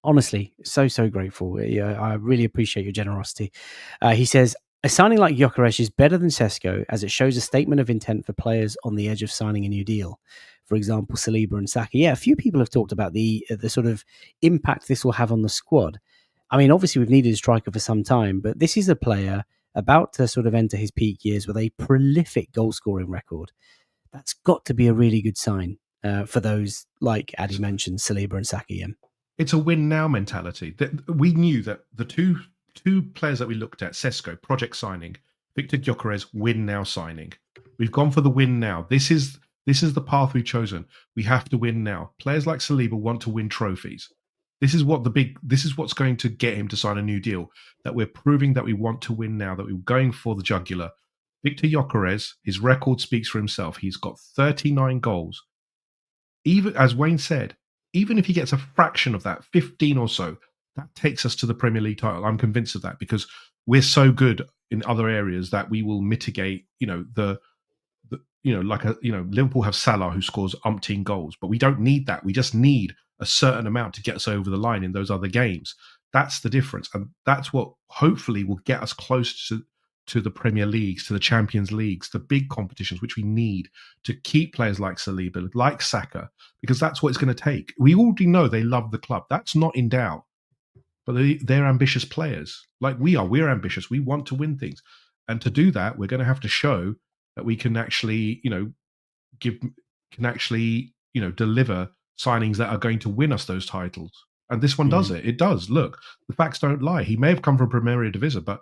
Speaker 1: honestly, so grateful. I really appreciate your generosity. He says, a signing like Gyökeres is better than Sesko as it shows a statement of intent for players on the edge of signing a new deal. For example, Saliba and Saka. Yeah, a few people have talked about the sort of impact this will have on the squad. I mean, obviously we've needed a striker for some time, but this is a player about to sort of enter his peak years with a prolific goal-scoring record. That's got to be a really good sign for those, like Addy mentioned, Saliba and Saka.
Speaker 2: It's a win-now mentality. We knew that the two players that we looked at, Sesko, project signing, Viktor Gyökeres, win-now signing. We've gone for the win now. This is the path we've chosen. We have to win now. Players like Saliba want to win trophies. This is what's going to get him to sign a new deal, that we're proving that we want to win now, that we're going for the jugular. Viktor Gyökeres, his record speaks for himself. He's got 39 goals. Even, as Wayne said, even if he gets a fraction of that, 15 or so, that takes us to the Premier League title. I'm convinced of that because we're so good in other areas that we will mitigate, Liverpool have Salah who scores umpteen goals, but we don't need that. We just need a certain amount to get us over the line in those other games. That's the difference. And that's what hopefully will get us close to the Premier Leagues, to the Champions Leagues, the big competitions, which we need to keep players like Saliba, like Saka, because that's what it's going to take. We already know they love the club. That's not in doubt. But they're ambitious players, like we are. We're ambitious. We want to win things, and to do that, we're going to have to show that we can actually, deliver signings that are going to win us those titles. And this one does it. It does. Look, the facts don't lie. He may have come from Primeira Division, but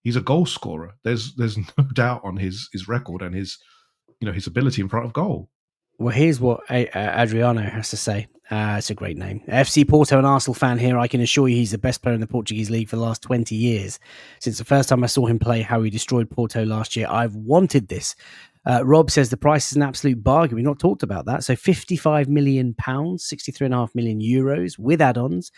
Speaker 2: he's a goal scorer. There's no doubt on his record and his ability in front of goal.
Speaker 1: Well, here's what Adriano has to say. It's a great name. FC Porto, an Arsenal fan here. I can assure you he's the best player in the Portuguese league for the last 20 years. Since the first time I saw him play, how he destroyed Porto last year, I've wanted this. Rob says the price is an absolute bargain. We've not talked about that. So £55 million, 63.5 million euros with add-ons.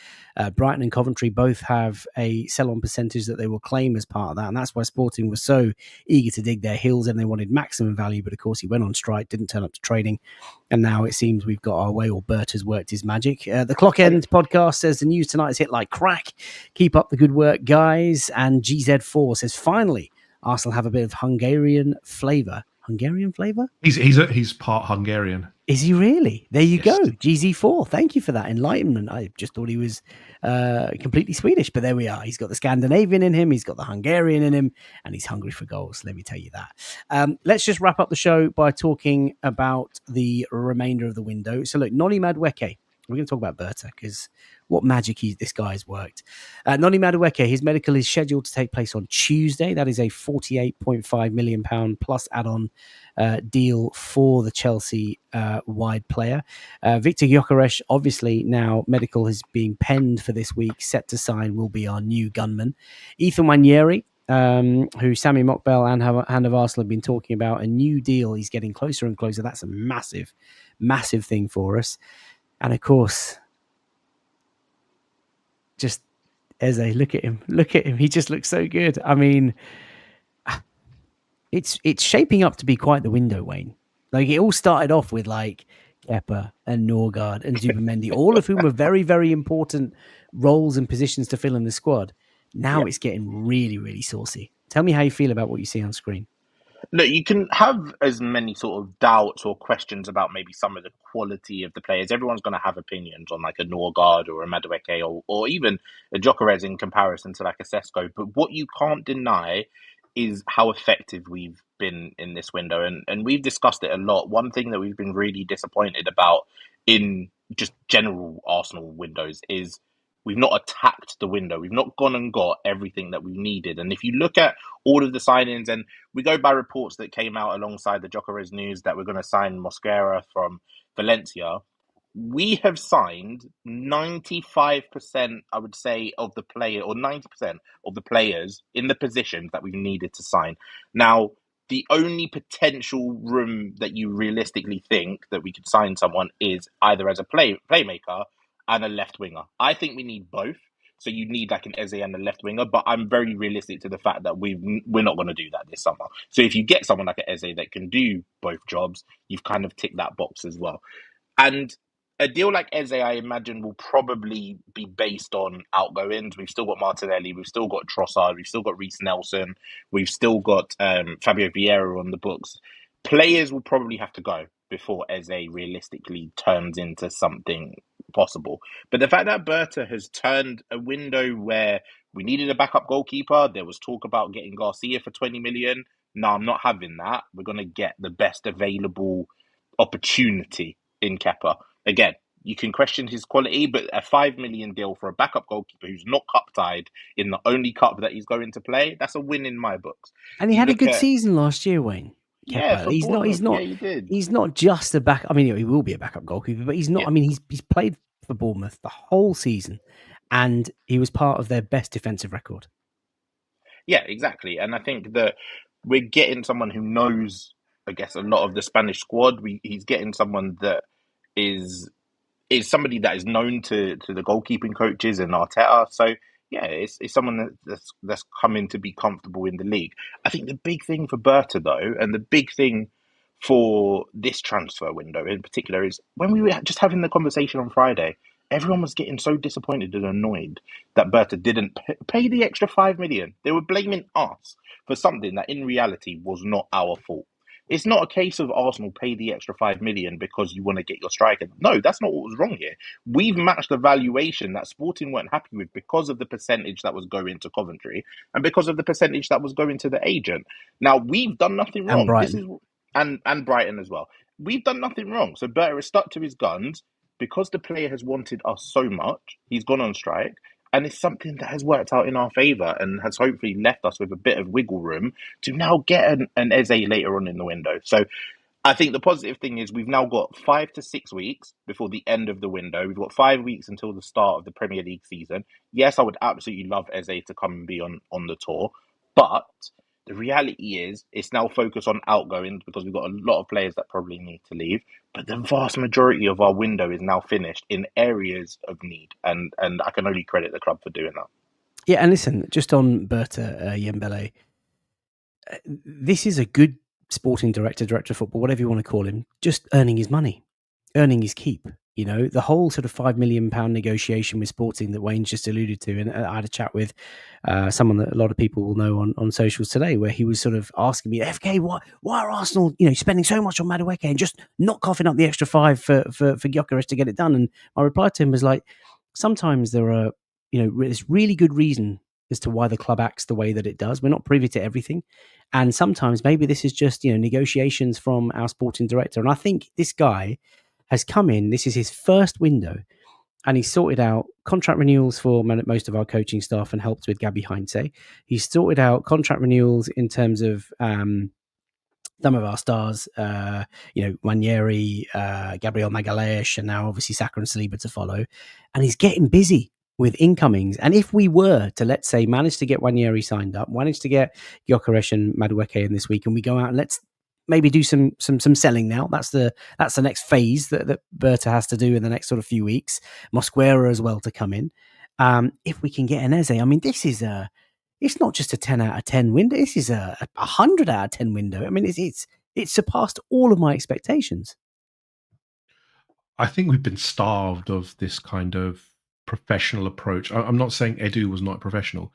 Speaker 1: Brighton and Coventry both have a sell-on percentage that they will claim as part of that. And that's why Sporting was so eager to dig their heels and they wanted maximum value. But of course, he went on strike, didn't turn up to training. And now it seems we've got our way, or Bert has worked his magic. The Clock End podcast says the news tonight has hit like crack. Keep up the good work, guys. And GZ4 says, finally, Arsenal have a bit of Hungarian flavour. Hungarian flavour?
Speaker 2: He's part Hungarian.
Speaker 1: Is he really? There you go. GZ4. Thank you for that enlightenment. I just thought he was completely Swedish, but there we are. He's got the Scandinavian in him. He's got the Hungarian in him, and he's hungry for goals. Let me tell you that. Let's just wrap up the show by talking about the remainder of the window. So look, Noni Madueke We're going to talk about Berta because what magic this guy has worked. Noni Madueke, his medical is scheduled to take place on Tuesday. That is a £48.5 million plus add-on deal for the Chelsea wide player. Viktor Gyökeres, obviously now medical is being penned for this week, set to sign, will be our new gunman. Ethan Wanyeri, who Sami Mokbel and Hand of Arsenal have been talking about, a new deal. He's getting closer and closer. That's a massive, massive thing for us. And of course, just Eze, look at him. He just looks so good. I mean, it's shaping up to be quite the window, Wayne. Like, it all started off with like Kepa and Norgard and Zubimendi, all of whom were very, very important roles and positions to fill in the squad. Now it's getting really, really saucy. Tell me how you feel about what you see on screen.
Speaker 3: Look, you can have as many sort of doubts or questions about maybe some of the quality of the players. Everyone's going to have opinions on like a Norgard or a Madueke or even a Gyökeres in comparison to like a Sesko. But what you can't deny is how effective we've been in this window. And we've discussed it a lot. One thing that we've been really disappointed about in just general Arsenal windows is we've not attacked the window. We've not gone and got everything that we needed. And if you look at all of the signings, and we go by reports that came out alongside the Gyökeres news that we're going to sign Mosquera from Valencia, we have signed 95%, I would say, of the player, or 90% of the players in the positions that we've needed to sign. Now, the only potential room that you realistically think that we could sign someone is either as a playmaker and a left winger. I think we need both. So you need like an Eze and a left winger, but I'm very realistic to the fact that we're not going to do that this summer. So if you get someone like an Eze that can do both jobs, you've kind of ticked that box as well. And a deal like Eze, I imagine, will probably be based on outgoings. We've still got Martinelli, we've still got Trossard, we've still got Reece Nelson, we've still got Fabio Vieira on the books. Players will probably have to go before Eze realistically turns into something possible. But the fact that Berta has turned a window where we needed a backup goalkeeper, there was talk about getting Garcia for 20 million. No, I'm not having that. We're going to get the best available opportunity in Kepa. Again, you can question his quality, but a 5 million deal for a backup goalkeeper who's not cup tied in the only cup that he's going to play, that's a win in my books.
Speaker 1: And he had a good season last year, Wayne.
Speaker 3: Kepa. Yeah,
Speaker 1: he's not just a back. I mean, he will be a backup goalkeeper, but he's not. I mean, he's played for Bournemouth the whole season, and he was part of their best defensive record.
Speaker 3: Yeah, exactly. And I think that we're getting someone who knows, I guess, a lot of the Spanish squad. He's getting someone that is somebody that is known to the goalkeeping coaches and Arteta. So yeah, it's someone that's coming to be comfortable in the league. I think the big thing for Berta, though, and the big thing for this transfer window in particular, is when we were just having the conversation on Friday, everyone was getting so disappointed and annoyed that Berta didn't pay the extra 5 million. They were blaming us for something that in reality was not our fault. It's not a case of Arsenal pay the extra 5 million because you want to get your striker. No, that's not what was wrong here. We've matched the valuation that Sporting weren't happy with because of the percentage that was going to Coventry and because of the percentage that was going to the agent. Now, we've done nothing wrong.
Speaker 1: And Brighton.
Speaker 3: And Brighton as well. We've done nothing wrong. So Berta has stuck to his guns because the player has wanted us so much. He's gone on strike. And it's something that has worked out in our favour and has hopefully left us with a bit of wiggle room to now get an Eze later on in the window. So I think the positive thing is we've now got 5 to 6 weeks before the end of the window. We've got 5 weeks until the start of the Premier League season. Yes, I would absolutely love Eze to come and be on the tour. But the reality is it's now focused on outgoings because we've got a lot of players that probably need to leave. But the vast majority of our window is now finished in areas of need. And I can only credit the club for doing that.
Speaker 1: Yeah, and listen, just on Berta Yembele, this is a good sporting director of football, whatever you want to call him, just earning his money, earning his keep. You know, the whole sort of £5 million negotiation with Sporting that Wayne's just alluded to. And I had a chat with someone that a lot of people will know on socials today, where he was sort of asking me, FK, why are Arsenal, spending so much on Madueke and just not coughing up the extra 5 for Gyökeres to get it done? And my reply to him was like, sometimes there are, there's really good reason as to why the club acts the way that it does. We're not privy to everything. And sometimes maybe this is just, negotiations from our sporting director. And I think this guy has come in. This is his first window. and he's sorted out contract renewals for most of our coaching staff and helped with Gabi Heinze. He's sorted out contract renewals in terms of some of our stars, Ranieri, Gabriel Magalhaes, and now obviously Saka and Saliba to follow. And he's getting busy with incomings. And if we were to, let's say, manage to get Ranieri signed up, manage to get Gyökeres and Madueke in this week, and we go out and let's maybe do some selling now. That's the next phase that Berta has to do in the next sort of few weeks. Mosquera as well to come in. If we can get an Eze, I mean, this is it's not just a 10 out of 10 window. This is a 100 out of 10 window. I mean, it's surpassed all of my expectations.
Speaker 2: I think we've been starved of this kind of professional approach. I'm not saying Edu was not professional,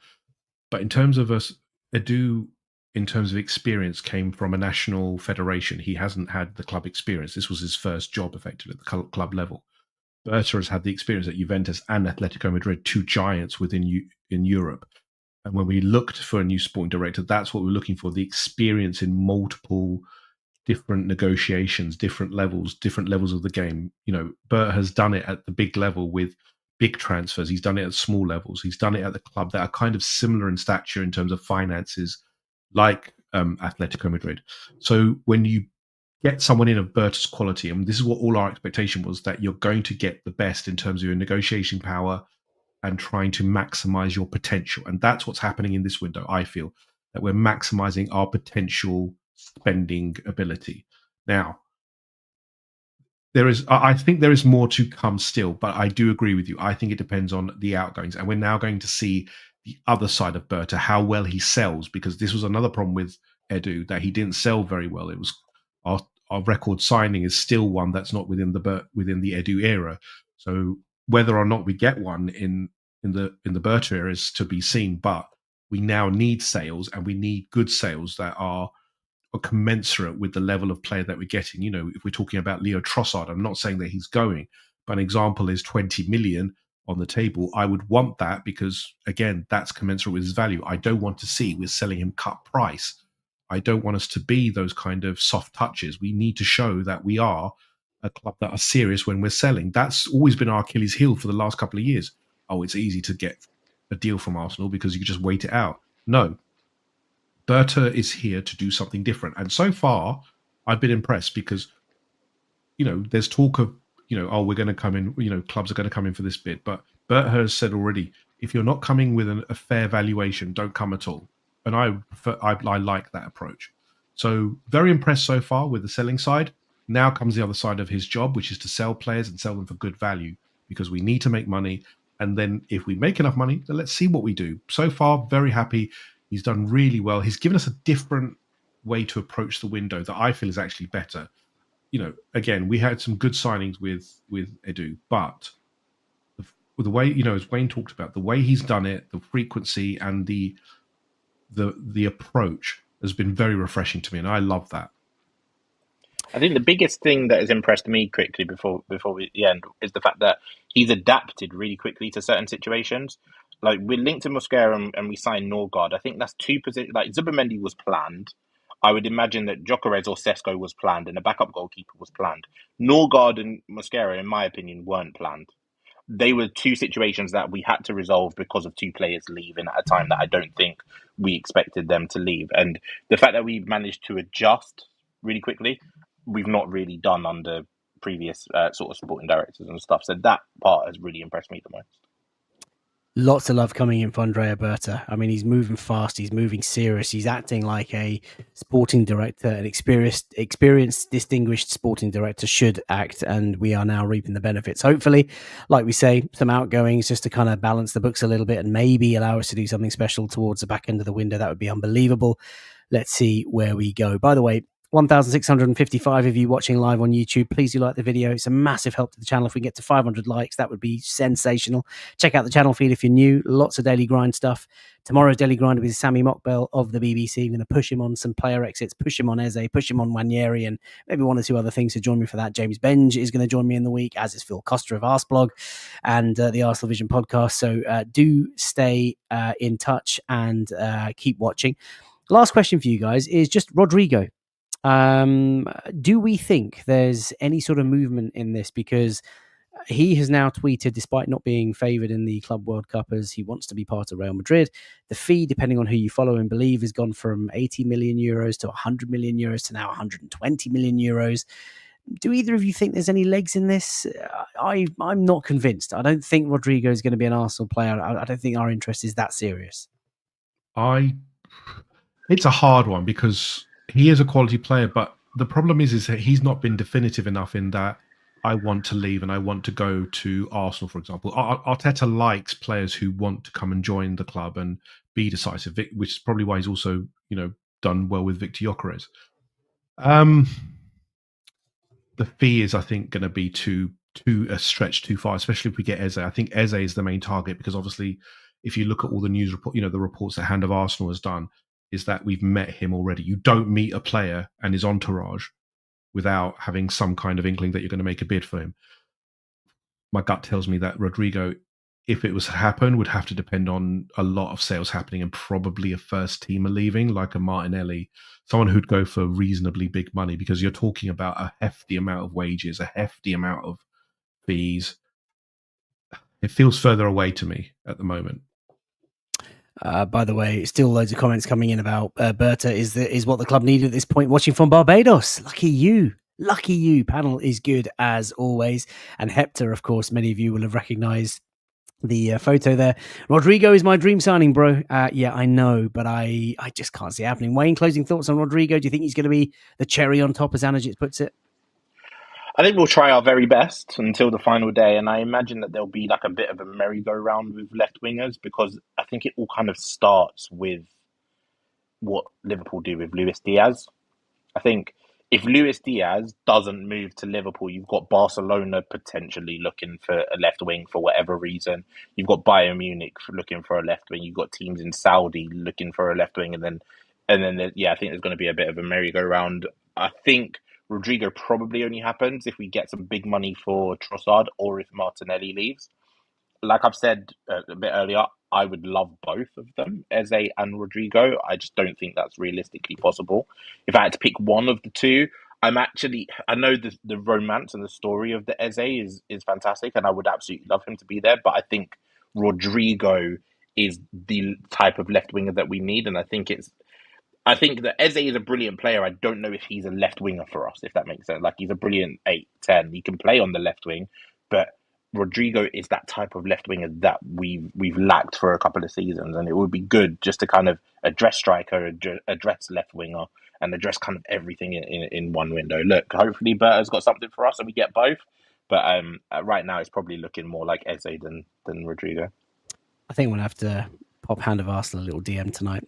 Speaker 2: but in terms of us, Edu, in terms of experience, came from a national federation. He hasn't had the club experience. This was his first job, effectively, at the club level. Berta has had the experience at Juventus and Atletico Madrid, two giants in Europe. And when we looked for a new sporting director, that's what we're looking for, the experience in multiple different negotiations, different levels of the game. Bert has done it at the big level with big transfers. He's done it at small levels. He's done it at the club that are kind of similar in stature in terms of finances, like Atletico Madrid. So when you get someone in of Berta's quality, and this is what all our expectation was, that you're going to get the best in terms of your negotiation power and trying to maximize your potential. And that's what's happening in this window. I feel that we're maximizing our potential spending ability. Now, I think there is more to come still, but I do agree with you. I think it depends on the outgoings. And we're now going to see the other side of Berta, how well he sells, because this was another problem with Edu, that he didn't sell very well. It was our record signing is still one that's not within the Edu era. So whether or not we get one in the Berta era is to be seen, but we now need sales, and we need good sales that are commensurate with the level of player that we're getting. If we're talking about Leo Trossard, I'm not saying that he's going, but an example is 20 million on the table. I would want that because, again, that's commensurate with his value. I don't want to see we're selling him cut price. I don't want us to be those kind of soft touches. We need to show that we are a club that are serious when we're selling. That's always been our Achilles heel for the last couple of years. Oh, it's easy to get a deal from Arsenal because you can just wait it out. No. Berta is here to do something different. And so far, I've been impressed because, there's talk of, we're going to come in, clubs are going to come in for this bid. But Berta has said already, if you're not coming with a fair valuation, don't come at all. And I like that approach. So very impressed so far with the selling side. Now comes the other side of his job, which is to sell players and sell them for good value, because we need to make money. And then if we make enough money, then let's see what we do. So far, very happy. He's done really well. He's given us a different way to approach the window that I feel is actually better. Again, we had some good signings with Edu, but the way, as Wayne talked about, the way he's done it, the frequency and the approach has been very refreshing to me, and I love that.
Speaker 3: I think the biggest thing that has impressed me quickly before we end is the fact that he's adapted really quickly to certain situations. Like, we're linked to Mosquera and we signed Norgard. I think that's two positions. Like, Zubimendi was planned. I would imagine that Gyökeres or Sesko was planned and a backup goalkeeper was planned. Norgard and Mosquera, in my opinion, weren't planned. They were two situations that we had to resolve because of two players leaving at a time that I don't think we expected them to leave. And the fact that we've managed to adjust really quickly, we've not really done under previous sort of sporting directors and stuff. So that part has really impressed me the most.
Speaker 1: Lots of love coming in for Andrea Berta. I mean, he's moving fast. He's moving serious. He's acting like a sporting director, an experienced, distinguished sporting director should act, and we are now reaping the benefits. Hopefully, like we say, some outgoings just to kind of balance the books a little bit and maybe allow us to do something special towards the back end of the window. That would be unbelievable. Let's see where we go. By the way, 1,655 of you watching live on YouTube. Please do like the video. It's a massive help to the channel. If we get to 500 likes, that would be sensational. Check out the channel feed if you're new. Lots of Daily Grind stuff. Tomorrow's Daily Grind will be Sammy Mockbell of the BBC. I'm going to push him on some player exits, push him on Eze, push him on Ranieri, and maybe one or two other things to join me for that. James Benge is going to join me in the week, as is Phil Costa of Arsblog and the Arsenal Vision podcast. So do stay in touch and keep watching. Last question for you guys is just Rodrygo. Do we think there's any sort of movement in this? Because He has now tweeted, despite not being favoured in the Club World Cup, as he wants to be part of Real Madrid. The fee, depending on who you follow and believe, has gone from 80 million euros to 100 million euros to now 120 million euros. Do either of you think there's any legs in this? I'm not convinced. I don't think Rodrygo is going to be an Arsenal player. I don't think our interest is that serious.
Speaker 2: It's a hard one because he is a quality player, but the problem is that he's not been definitive enough in that I want to leave and I want to go to Arsenal, for example. Arteta likes players who want to come and join the club and be decisive, which is probably why he's also, done well with Viktor Gyökeres. The fee is, I think, going to be too a stretch too far, especially if we get Eze. I think Eze is the main target because obviously, if you look at all the news report, the reports that Hand of Arsenal has done, is that we've met him already. You don't meet a player and his entourage without having some kind of inkling that you're going to make a bid for him. My gut tells me that Rodrygo, if it was to happen, would have to depend on a lot of sales happening and probably a first teamer leaving, like a Martinelli, someone who'd go for reasonably big money, because you're talking about a hefty amount of wages, a hefty amount of fees. It feels further away to me at the moment.
Speaker 1: By the way, still loads of comments coming in about Berta is what the club needed at this point. Watching from Barbados, lucky you. Panel is good as always. And Hector, of course, many of you will have recognised the photo there. Rodrygo is my dream signing, bro. Yeah, I know, but I just can't see it happening. Wayne, closing thoughts on Rodrygo? Do you think he's going to be the cherry on top, as Anajit puts it?
Speaker 3: I think we'll try our very best until the final day, and I imagine that there'll be like a bit of a merry-go-round with left wingers, because I think it all kind of starts with what Liverpool do with Luis Diaz. I think if Luis Diaz doesn't move to Liverpool, you've got Barcelona potentially looking for a left wing for whatever reason. You've got Bayern Munich looking for a left wing. You've got teams in Saudi looking for a left wing, and then I think there's going to be a bit of a merry-go-round. I think Rodrygo probably only happens if we get some big money for Trossard or if Martinelli leaves. Like I've said a bit earlier, I would love both of them, Eze and Rodrygo. I just don't think that's realistically possible. If I had to pick one of the two, I know the romance and the story of the Eze is fantastic, and I would absolutely love him to be there, but I think Rodrygo is the type of left winger that we need, and I think that Eze is a brilliant player. I don't know if he's a left winger for us, if that makes sense. Like, he's a brilliant 8-10. He can play on the left wing, but Rodrygo is that type of left winger that we've lacked for a couple of seasons, and it would be good just to kind of address striker, address left winger, and address kind of everything in one window. Look, hopefully Berta's got something for us and we get both, but right now it's probably looking more like Eze than Rodrygo.
Speaker 1: I think we'll have to pop Hand of Arsenal a little DM tonight.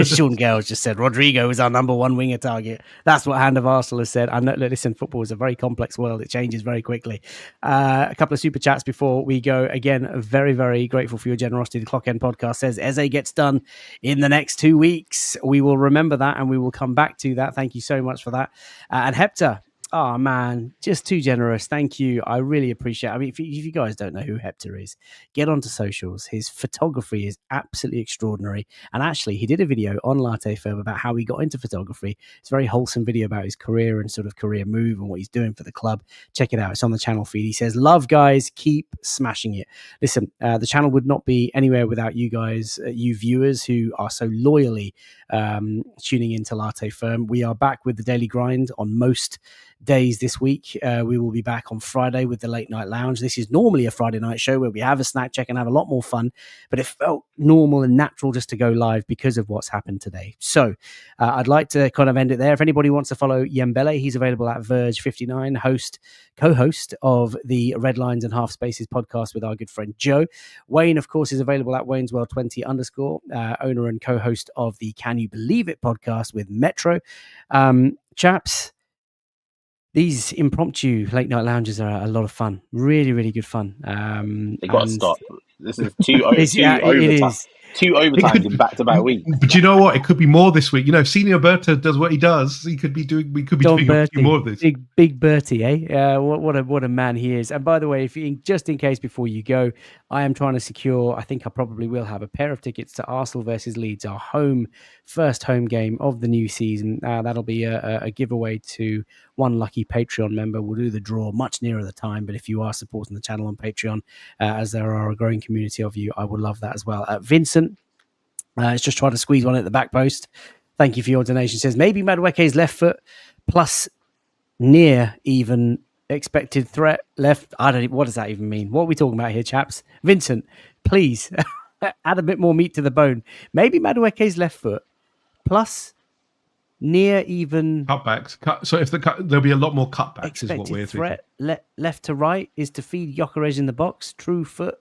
Speaker 1: Sean Gales just said Rodrygo is our number one winger target. That's what Hand of Arsenal has said. I know, listen, football is a very complex world. It changes very quickly. A couple of super chats before we go. Again, very, very grateful for your generosity. The Clock End podcast says Eze gets done in the next 2 weeks. We will remember that and we will come back to that. Thank you so much for that. And Hector, oh man, just too generous. Thank you. I really appreciate it. I mean, if you guys don't know who Hector is, get onto socials. His photography is absolutely extraordinary. And actually, he did a video on Latte Firm about how he got into photography. It's a very wholesome video about his career and sort of career move and what he's doing for the club. Check it out. It's on the channel feed. He says, love guys, keep smashing it. Listen, the channel would not be anywhere without you guys, you viewers who are so loyally tuning into Latte Firm. We are back with the Daily Grind on most days this week. We will be back on Friday with the Late Night Lounge. This is normally a Friday night show where we have a snack check and have a lot more fun, but it felt normal and natural just to go live because of what's happened today. So I'd like to kind of end it there. If anybody wants to follow Yembele, he's available at Verge59, co-host of the Red Lines and Half Spaces podcast with our good friend Joe. Wayne, of course, is available at Wayne'sWorld20_, owner and co-host of the Can You Believe It podcast with Metro. Chaps, these impromptu late night lounges are a lot of fun. Really, really good fun.
Speaker 3: They got to stop. This is two overtimes in back-to-back weeks.
Speaker 2: But you know what? It could be more this week. Senior Berta does what he does. We could be doing a few more of this.
Speaker 1: Big Bertie, eh? What a man he is. And by the way, just in case before you go, I am trying to secure, I think I probably will have a pair of tickets to Arsenal versus Leeds, our first home game of the new season. That'll be a giveaway to one lucky Patreon member. We'll do the draw much nearer the time, but if you are supporting the channel on Patreon, as there are a growing community of you, I would love that as well. Vincent is just trying to squeeze one at the back post. Thank you for your donation. Says maybe Madueke's left foot plus near even expected threat left. I don't. What does that even mean? What are we talking about here, chaps? Vincent, please add a bit more meat to the bone. Maybe Madueke's left foot plus near even
Speaker 2: cutbacks. So if there'll be a lot more cutbacks, is what we're
Speaker 1: threat left to right is to feed Gyökeres in the box. True foot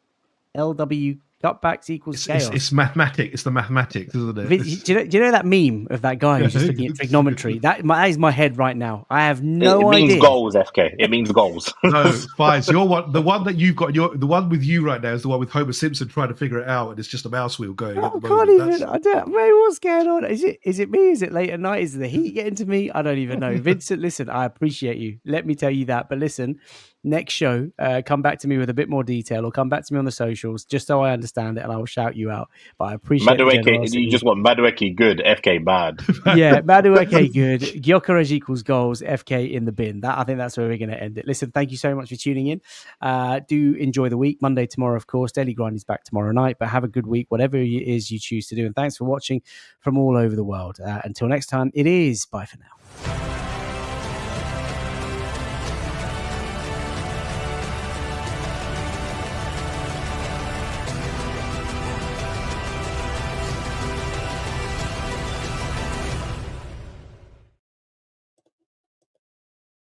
Speaker 1: LW cutbacks equals chaos.
Speaker 2: It's mathematics. It's the mathematics, isn't it?
Speaker 1: Do you know that meme of that guy who's just looking at trigonometry? That is my head right now. I have no idea.
Speaker 3: It means goals, FK. It means goals.
Speaker 2: No, fine. So the one that you've got, the one with you right now is the one with Homer Simpson trying to figure it out, and it's just a mouse wheel going.
Speaker 1: I can't even. I don't. Maybe what's going on? Is it me? Is it late at night? Is the heat getting to me? I don't even know. Vincent, listen, I appreciate you. Let me tell you that. But listen, next show, come back to me with a bit more detail, or come back to me on the socials, just so I understand it, and I will shout you out. But I appreciate
Speaker 3: Madueke. You just want Madueke good, FK bad.
Speaker 1: Yeah, Madueke good. Gyökeres equals goals. FK in the bin. I think that's where we're going to end it. Listen, thank you so much for tuning in. Do enjoy the week. Monday tomorrow, of course. Daily Grind is back tomorrow night. But have a good week, whatever it is you choose to do. And thanks for watching from all over the world. Until next time, it is bye for now.